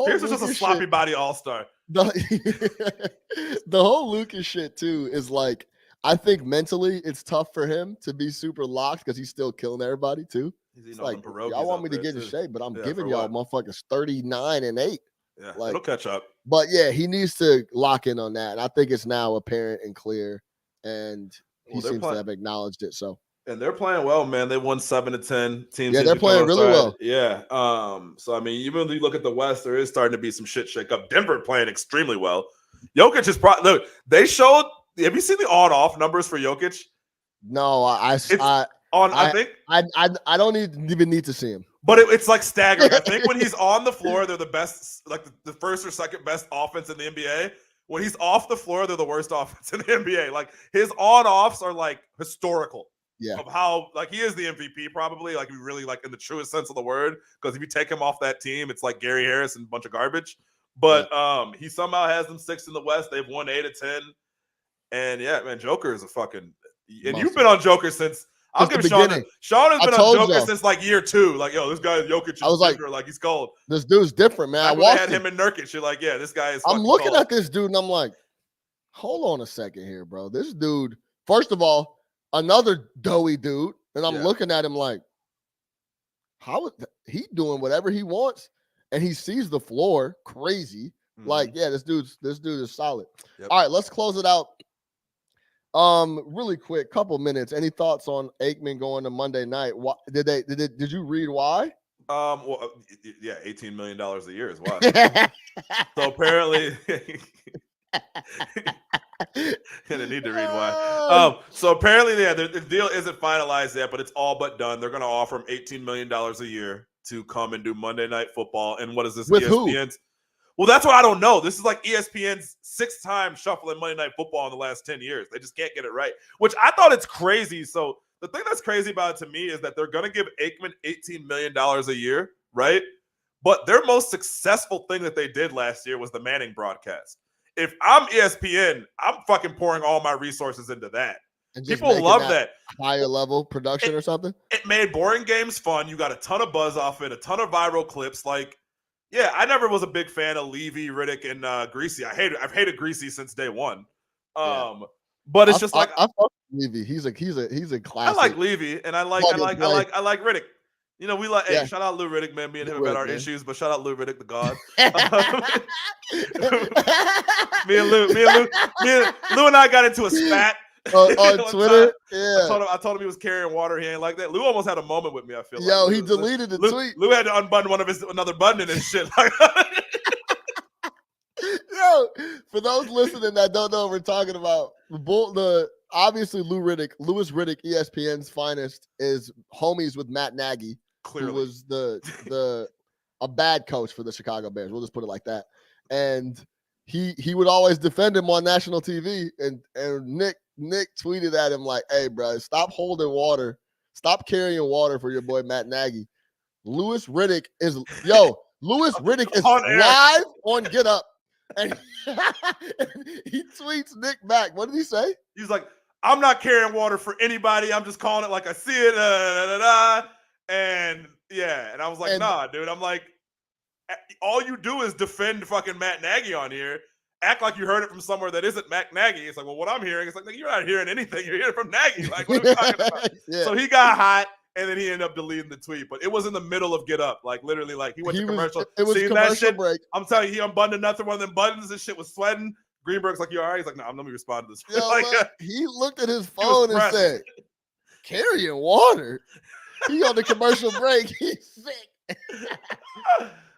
[SPEAKER 2] Pierce was just a sloppy body all-star.
[SPEAKER 1] The whole Luka shit too is like, I think mentally it's tough for him to be super locked because he's still killing everybody too. It's like, y'all want me to get in shape, but I'm giving y'all motherfuckers 39-8.
[SPEAKER 2] Yeah, it'll catch up.
[SPEAKER 1] But yeah, he needs to lock in on that. And I think it's now apparent and clear. And he seems to have acknowledged it. So,
[SPEAKER 2] and they're playing well, man. They won 7-10 teams.
[SPEAKER 1] Yeah, they're playing really well.
[SPEAKER 2] Yeah. So I mean, even when you look at the West, there is starting to be some shit shake up. Denver playing extremely well. Jokic is look. They showed. Have you seen the on-off numbers for Jokic?
[SPEAKER 1] No, I think I don't even need to see him.
[SPEAKER 2] But it's like staggering. I think when he's on the floor, they're the best, like the first or second best offense in the NBA. when he's off the floor, they're the worst offense in the NBA. Like his on-offs are like historical.
[SPEAKER 1] Yeah.
[SPEAKER 2] Of how like he is the MVP probably, like really like in the truest sense of the word. Because if you take him off that team, it's like Gary Harris and a bunch of garbage. But he somehow has them 6 in the West. They've won 8 of 10. And yeah, man, Joker is a fucking. And you've been on Joker since. I'll give Sean. Sean has been on Joker since like year 2. Like, yo, this guy Jokic is like he's cold.
[SPEAKER 1] This dude's different, man.
[SPEAKER 2] I watched him in Nurkic. You're like, yeah, this guy is.
[SPEAKER 1] I'm looking
[SPEAKER 2] cold.
[SPEAKER 1] at this dude and I'm like, hold on a second here, bro. This dude, first of all, another doughy dude, and I'm looking at him like, how is he doing whatever he wants, and he sees the floor crazy. Mm-hmm. Like, yeah, this dude is solid. Yep. All right, let's close it out. Really quick, couple minutes. Any thoughts on Aikman going to Monday night? Why, did you read why?
[SPEAKER 2] Well, yeah, $18 million a year is why. So apparently, gonna need to read why. So apparently, yeah, the deal isn't finalized yet, but it's all but done. They're gonna offer him $18 million a year to come and do Monday Night Football. And what is this?
[SPEAKER 1] With
[SPEAKER 2] ESPN's? Who? Well, that's what I don't know. This is like ESPN's 6th time shuffling Monday Night Football in the last 10 years. They just can't get it right, which I thought it's crazy. So the thing that's crazy about it to me is that they're going to give Aikman $18 million a year, right? But their most successful thing that they did last year was the Manning broadcast. If I'm ESPN, I'm fucking pouring all my resources into that. And people love that.
[SPEAKER 1] Higher level production or something? It
[SPEAKER 2] made boring games fun. You got a ton of buzz off it, a ton of viral clips. Like, yeah, I never was a big fan of Levy, Riddick, and Greasy. I've hated Greasy since day one. But it's just like
[SPEAKER 1] I fuck Levy. He's a classic.
[SPEAKER 2] I like Levy, and I like Riddick. You know, we like. Hey, shout out Lou Riddick, man. Me and him have had our issues, but shout out Lou Riddick, the god. me and Lou and I got into a spat.
[SPEAKER 1] On Twitter, yeah.
[SPEAKER 2] I told him he was carrying water. He ain't like that. Lou almost had a moment with me. I feel like.
[SPEAKER 1] Yo, he deleted the tweet.
[SPEAKER 2] Lou had to unbutton another button in his shit.
[SPEAKER 1] Yo, for those listening that don't know what we're talking about, obviously Louis Riddick, ESPN's finest, is homies with Matt Nagy, who was a bad coach for the Chicago Bears. We'll just put it like that. And he would always defend him on national TV, and Nick tweeted at him like, "Hey, bro, stop holding water. Stop carrying water for your boy Matt Nagy." Louis Riddick is live on Get Up, and he tweets Nick back. What did he say?
[SPEAKER 2] He's like, "I'm not carrying water for anybody. I'm just calling it like I see it." And yeah, and I was like, "Nah, dude." I'm like, all you do is defend fucking Matt Nagy on here. Act like you heard it from somewhere that isn't Matt Nagy. It's like, well, what I'm hearing is like, you're not hearing anything. You're hearing from Nagy. Like, what are you talking about? Yeah. So he got hot, and then he ended up deleting the tweet. But it was in the middle of Get Up. Like, literally, like, he went to commercial.
[SPEAKER 1] It was commercial break.
[SPEAKER 2] I'm telling you, he unbuttoned another one of them buttons. This shit was sweating. Greenberg's like, you all right? He's like, no, let me respond to this.
[SPEAKER 1] Yo, like, he looked at his phone and said, carrying water? He on the commercial break. He's sick.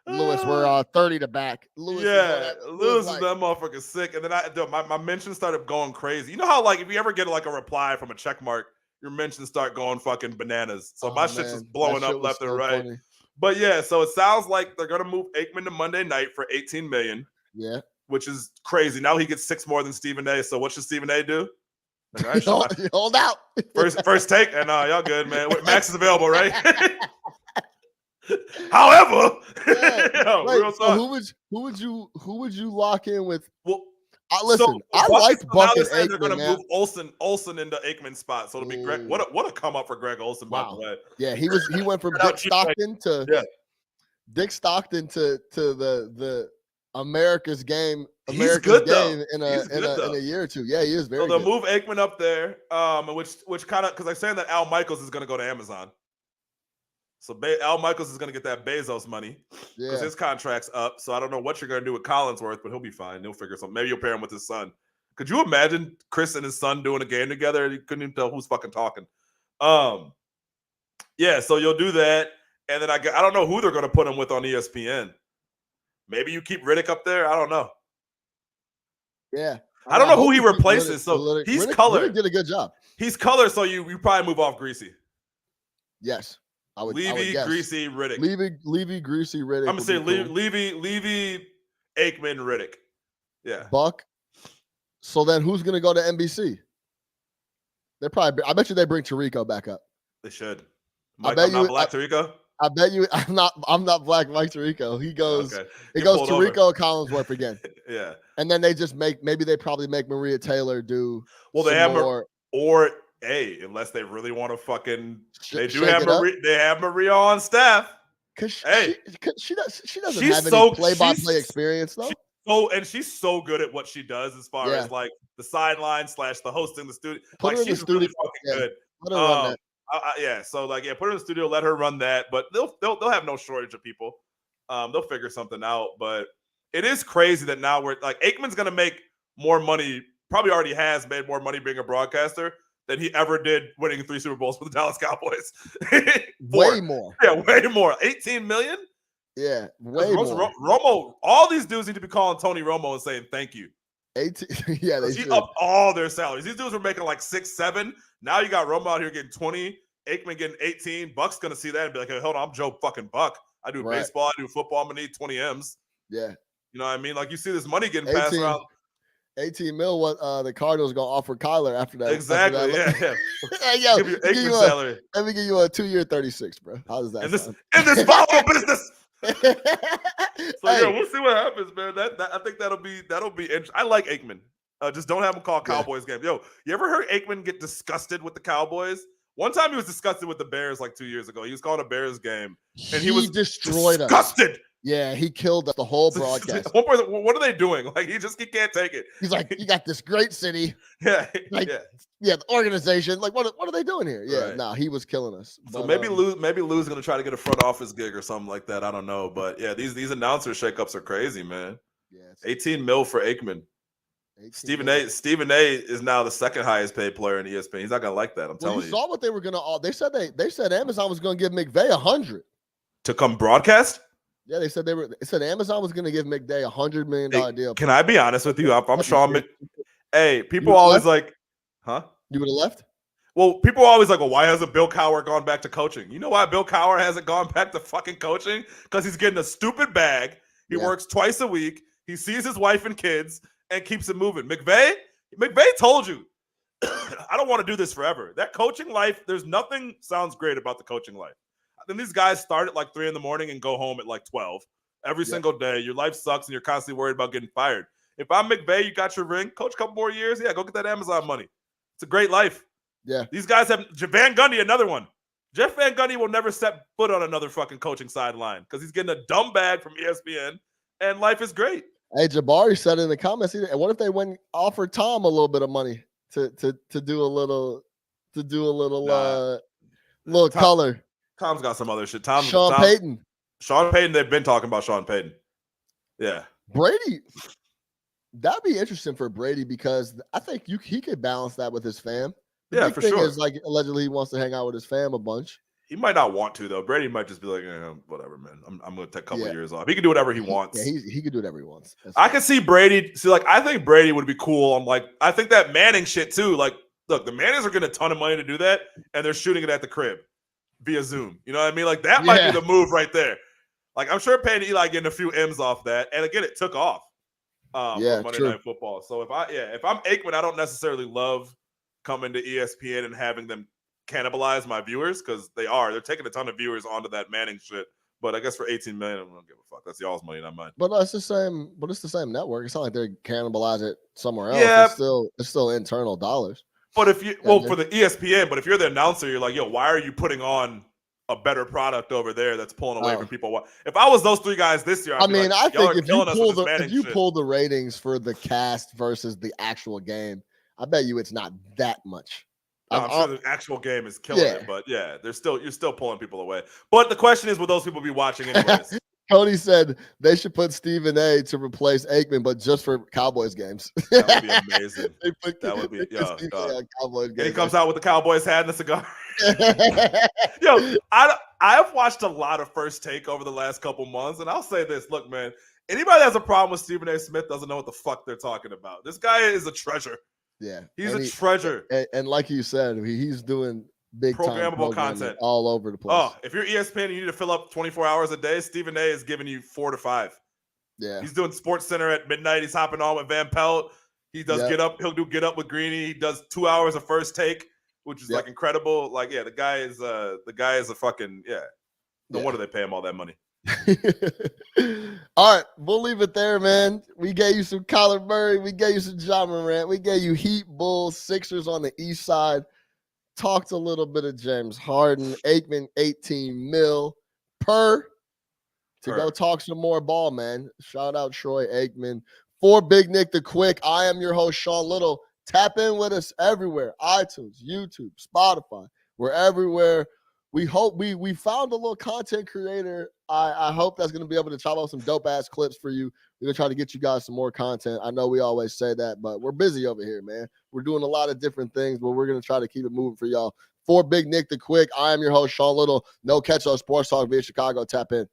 [SPEAKER 1] Lewis, we're 30 to back.
[SPEAKER 2] Lewis is that motherfucker sick. And then my mentions started going crazy. You know how, like, if you ever get like a reply from a check mark, your mentions start going fucking bananas. So my shit's just blowing up left and right. Funny. But yeah, so it sounds like they're gonna move Aikman to Monday night for $18 million.
[SPEAKER 1] Yeah,
[SPEAKER 2] which is crazy. Now he gets 6 more than Stephen A. So what should Stephen A. do?
[SPEAKER 1] Like, right, hold out.
[SPEAKER 2] First take, and y'all good, man. Max is available, right? However,
[SPEAKER 1] who would you lock in with?
[SPEAKER 2] Well,
[SPEAKER 1] listen, I like Buck and Aikman.
[SPEAKER 2] They're going to move Olsen into Aikman's spot, so it'll be Greg. What a come up for Greg Olsen, by the way.
[SPEAKER 1] Yeah, he went from Dick Stockton to the America's game.
[SPEAKER 2] He's good
[SPEAKER 1] in a year or two. Yeah, he is very.
[SPEAKER 2] So they'll move Aikman up there, which kind of, because they're saying that Al Michaels is going to go to Amazon. So Al Michaels is going to get that Bezos money because his contract's up. So I don't know what you're going to do with Collinsworth, but he'll be fine. He'll figure something. Maybe you'll pair him with his son. Could you imagine Chris and his son doing a game together? You couldn't even tell who's fucking talking. Yeah, so you'll do that. And then I don't know who they're going to put him with on ESPN. Maybe you keep Riddick up there. I don't know.
[SPEAKER 1] Yeah.
[SPEAKER 2] I don't know who he replaces. So he's color.
[SPEAKER 1] Riddick did a good job.
[SPEAKER 2] He's color, so you probably move off Greasy.
[SPEAKER 1] Yes.
[SPEAKER 2] Levy, Greasy, Riddick.
[SPEAKER 1] Levy, Greasy, Riddick.
[SPEAKER 2] I'm gonna say Levy, Aikman, Riddick. Yeah.
[SPEAKER 1] Buck, So then who's going to go to NBC? They're probably. I bet you they bring Tirico back up.
[SPEAKER 2] They should.
[SPEAKER 1] I
[SPEAKER 2] Mike,
[SPEAKER 1] bet
[SPEAKER 2] I'm not
[SPEAKER 1] you-
[SPEAKER 2] Black Tirico.
[SPEAKER 1] I bet you. I'm not Black Mike Tirico. He goes.
[SPEAKER 2] Okay.
[SPEAKER 1] It
[SPEAKER 2] Get
[SPEAKER 1] goes
[SPEAKER 2] pulled over.
[SPEAKER 1] Tirico Collinsworth again,
[SPEAKER 2] Yeah.
[SPEAKER 1] and then they just they probably make Maria Taylor do.
[SPEAKER 2] Well, they
[SPEAKER 1] some
[SPEAKER 2] have
[SPEAKER 1] more.
[SPEAKER 2] Unless they really want to fucking, they do
[SPEAKER 1] shake
[SPEAKER 2] have
[SPEAKER 1] it up.
[SPEAKER 2] Maria. They have Maria on staff.
[SPEAKER 1] Cause she doesn't
[SPEAKER 2] she's
[SPEAKER 1] have
[SPEAKER 2] so-
[SPEAKER 1] any play-by-play
[SPEAKER 2] she's-
[SPEAKER 1] experience though.
[SPEAKER 2] And she's so good at what she does as far as like the sideline / the hosting the studio.
[SPEAKER 1] Put her in the
[SPEAKER 2] She's
[SPEAKER 1] studio.
[SPEAKER 2] really fucking
[SPEAKER 1] Yeah.
[SPEAKER 2] good.
[SPEAKER 1] Let her run that.
[SPEAKER 2] So put her in the studio, let her run that. But they'll have no shortage of people. They'll figure something out. But it is crazy that now we're like Aikman's gonna make more money. Probably already has made more money being a broadcaster than he ever did winning 3 Super Bowls for the Dallas Cowboys.
[SPEAKER 1] Way more.
[SPEAKER 2] Yeah, way more. 18 million.
[SPEAKER 1] Yeah, way more.
[SPEAKER 2] Romo, all these dudes need to be calling Tony Romo and saying thank you.
[SPEAKER 1] 18. Yeah, they
[SPEAKER 2] He
[SPEAKER 1] should.
[SPEAKER 2] upped all their salaries. These dudes were making like 6, 7. Now you got Romo out here getting 20, Aikman getting 18. Buck's gonna see that and be like, hey, hold on, I'm Joe fucking Buck. I do
[SPEAKER 1] Right.
[SPEAKER 2] baseball, I do football. I'm gonna need 20 M's.
[SPEAKER 1] Yeah,
[SPEAKER 2] You know what I mean? Like you see this money getting passed
[SPEAKER 1] 18
[SPEAKER 2] around.
[SPEAKER 1] 18 mil. What the Cardinals gonna offer Kyler after that?
[SPEAKER 2] Exactly.
[SPEAKER 1] After that.
[SPEAKER 2] Yeah.
[SPEAKER 1] Hey, yo,
[SPEAKER 2] Give you
[SPEAKER 1] let me give
[SPEAKER 2] Aikman
[SPEAKER 1] you a-
[SPEAKER 2] salary.
[SPEAKER 1] let me give you a 2-year 36, bro. How does that
[SPEAKER 2] In this
[SPEAKER 1] sound?
[SPEAKER 2] volatile business. So
[SPEAKER 1] Hey,
[SPEAKER 2] yeah, we'll see what happens, man. I think that'll be interesting. I like Aikman. Just don't have him call Cowboys games. Yo, you ever heard Aikman get disgusted with the Cowboys? One time he was disgusted with the Bears like 2 years ago. He was calling a Bears game and he was
[SPEAKER 1] destroyed us.
[SPEAKER 2] disgusted.
[SPEAKER 1] Yeah, he killed the whole broadcast.
[SPEAKER 2] At one point, what are they doing? Like he can't take it.
[SPEAKER 1] He's like, you got this great city.
[SPEAKER 2] Yeah,
[SPEAKER 1] Like,
[SPEAKER 2] yeah.
[SPEAKER 1] Yeah, the organization. Like, what are they doing here? Yeah,
[SPEAKER 2] Right.
[SPEAKER 1] nah, he was killing us.
[SPEAKER 2] So
[SPEAKER 1] But,
[SPEAKER 2] maybe Lou's gonna try to get a front office gig or something like that. I don't know, but yeah, these announcer shakeups are crazy, man.
[SPEAKER 1] Yeah,
[SPEAKER 2] 18 mil for Aikman.
[SPEAKER 1] 18
[SPEAKER 2] Stephen
[SPEAKER 1] mil.
[SPEAKER 2] A is now the second highest paid player in ESPN. He's not gonna like that. I'm
[SPEAKER 1] Well,
[SPEAKER 2] telling
[SPEAKER 1] you
[SPEAKER 2] you.
[SPEAKER 1] saw what they were gonna. They said Amazon was gonna give McVay 100.
[SPEAKER 2] To come broadcast?
[SPEAKER 1] Yeah, they said Amazon was gonna give McVay $100 million deal.
[SPEAKER 2] Can I be honest with you? I'm Sean. Hey, people
[SPEAKER 1] You
[SPEAKER 2] always
[SPEAKER 1] left?
[SPEAKER 2] like, huh?
[SPEAKER 1] You would have left.
[SPEAKER 2] Well, people are always like, well, why hasn't Bill Cowher gone back to coaching? You know why Bill Cowher hasn't gone back to fucking coaching? Because he's getting a stupid bag. He
[SPEAKER 1] Yeah.
[SPEAKER 2] works twice a week. He sees his wife and kids and keeps it moving. McVay told you, I don't want to do this forever. That coaching life, there's nothing sounds great about the coaching life. Then these guys start at like 3 a.m. and go home at like 12 every single day. Your life sucks and you're constantly worried about getting fired. If I'm McVay, you got your ring, coach a couple more years. Yeah, go get that Amazon money. It's a great life.
[SPEAKER 1] Yeah.
[SPEAKER 2] These guys have Van Gundy, another one. Jeff Van Gundy will never set foot on another fucking coaching sideline because he's getting a dumb bag from ESPN and life is great.
[SPEAKER 1] Hey, Jabari said in the comments, what if they went offer Tom a little bit of money to do a little little
[SPEAKER 2] Tom-
[SPEAKER 1] color?
[SPEAKER 2] Tom's got some other shit.
[SPEAKER 1] Sean Payton.
[SPEAKER 2] Sean Payton, they've been talking about Sean Payton. Yeah.
[SPEAKER 1] Brady. That'd be interesting for Brady because I think he could balance that with his fam. The
[SPEAKER 2] Yeah,
[SPEAKER 1] big
[SPEAKER 2] for
[SPEAKER 1] thing
[SPEAKER 2] sure.
[SPEAKER 1] is like allegedly he wants to hang out with his fam a bunch.
[SPEAKER 2] He might not want to though. Brady might just be like, whatever, man. I'm going to take a couple
[SPEAKER 1] Yeah.
[SPEAKER 2] of years off. He can do whatever he wants.
[SPEAKER 1] Yeah, he could do whatever he wants.
[SPEAKER 2] I can see Brady. See, like I think Brady would be cool on like I think that Manning shit too. Like, look, the Mannings are getting a ton of money to do that, and they're shooting it at the crib via Zoom. You know what I mean? Like that might
[SPEAKER 1] Yeah.
[SPEAKER 2] be the move right there. Like I'm sure Payne and Eli getting a few M's off that, and again, it took off.
[SPEAKER 1] Yeah,
[SPEAKER 2] for Monday
[SPEAKER 1] true.
[SPEAKER 2] Night Football. So if I'm Aikman, I don't necessarily love coming to ESPN and having them cannibalize my viewers because they're taking a ton of viewers onto that Manning shit. But I guess for 18 million, I don't give a fuck. That's y'all's money, not mine.
[SPEAKER 1] But it's the same. But it's the same network. It's not like they're cannibalize it somewhere else.
[SPEAKER 2] Yeah.
[SPEAKER 1] It's still internal dollars.
[SPEAKER 2] But if you for the ESPN, but if you're the announcer, you're like, yo, why are you putting on a better product over there that's pulling away from people? If I was those three guys this year,
[SPEAKER 1] I mean, I think if you
[SPEAKER 2] shit.
[SPEAKER 1] pull the ratings for the cast versus the actual game, I bet you it's not that much.
[SPEAKER 2] I'm sure the actual game is killing
[SPEAKER 1] Yeah.
[SPEAKER 2] it, but yeah, you're still pulling people away. But the question is, will those people be watching anyways?
[SPEAKER 1] Cody said they should put Stephen A to replace Aikman, but just for Cowboys games.
[SPEAKER 2] That would be amazing.
[SPEAKER 1] That
[SPEAKER 2] would be-
[SPEAKER 1] Stephen
[SPEAKER 2] yo,
[SPEAKER 1] A
[SPEAKER 2] dog.
[SPEAKER 1] on Cowboys
[SPEAKER 2] And he
[SPEAKER 1] games.
[SPEAKER 2] comes out with the Cowboys hat and a cigar. Yo, I've watched a lot of First Take over the last couple months, and I'll say this: look, man, anybody that has a problem with Stephen A. Smith doesn't know what the fuck they're talking about. This guy is a treasure.
[SPEAKER 1] Yeah,
[SPEAKER 2] He's
[SPEAKER 1] and
[SPEAKER 2] a treasure.
[SPEAKER 1] And like you said, he's doing big time
[SPEAKER 2] Programmable
[SPEAKER 1] programming
[SPEAKER 2] content
[SPEAKER 1] all over the place.
[SPEAKER 2] Oh, if you're ESPN and you need to fill up 24 hours a day, Stephen A. is giving you 4 to 5.
[SPEAKER 1] Yeah,
[SPEAKER 2] He's doing Sports Center at midnight. He's hopping on with Van Pelt. He does get up. He'll do get up with Greeny. He does 2 hours of first take, which is like incredible. Like, yeah, the guy is a fucking No wonder they pay him all that money.
[SPEAKER 1] All right, we'll leave it there, man. We gave you some Kyler Murray. We gave you some John Morant. We gave you Heat, Bulls, Sixers on the east side. Talked a little bit of James Harden. Aikman, 18 mil per to go talk some more ball, man. Shout out Troy Aikman. For Big Nick the Quick, I am your host, Sean Little. Tap in with us everywhere. iTunes, YouTube, Spotify. We're everywhere. We hope we found a little content creator. I hope that's going to be able to chop up some dope-ass clips for you. We're going to try to get you guys some more content. I know we always say that, but we're busy over here, man. We're doing a lot of different things, but we're going to try to keep it moving for y'all. For Big Nick the Quick, I am your host, Sean Little. No Catch-Up Sports Talk via Chicago. Tap in.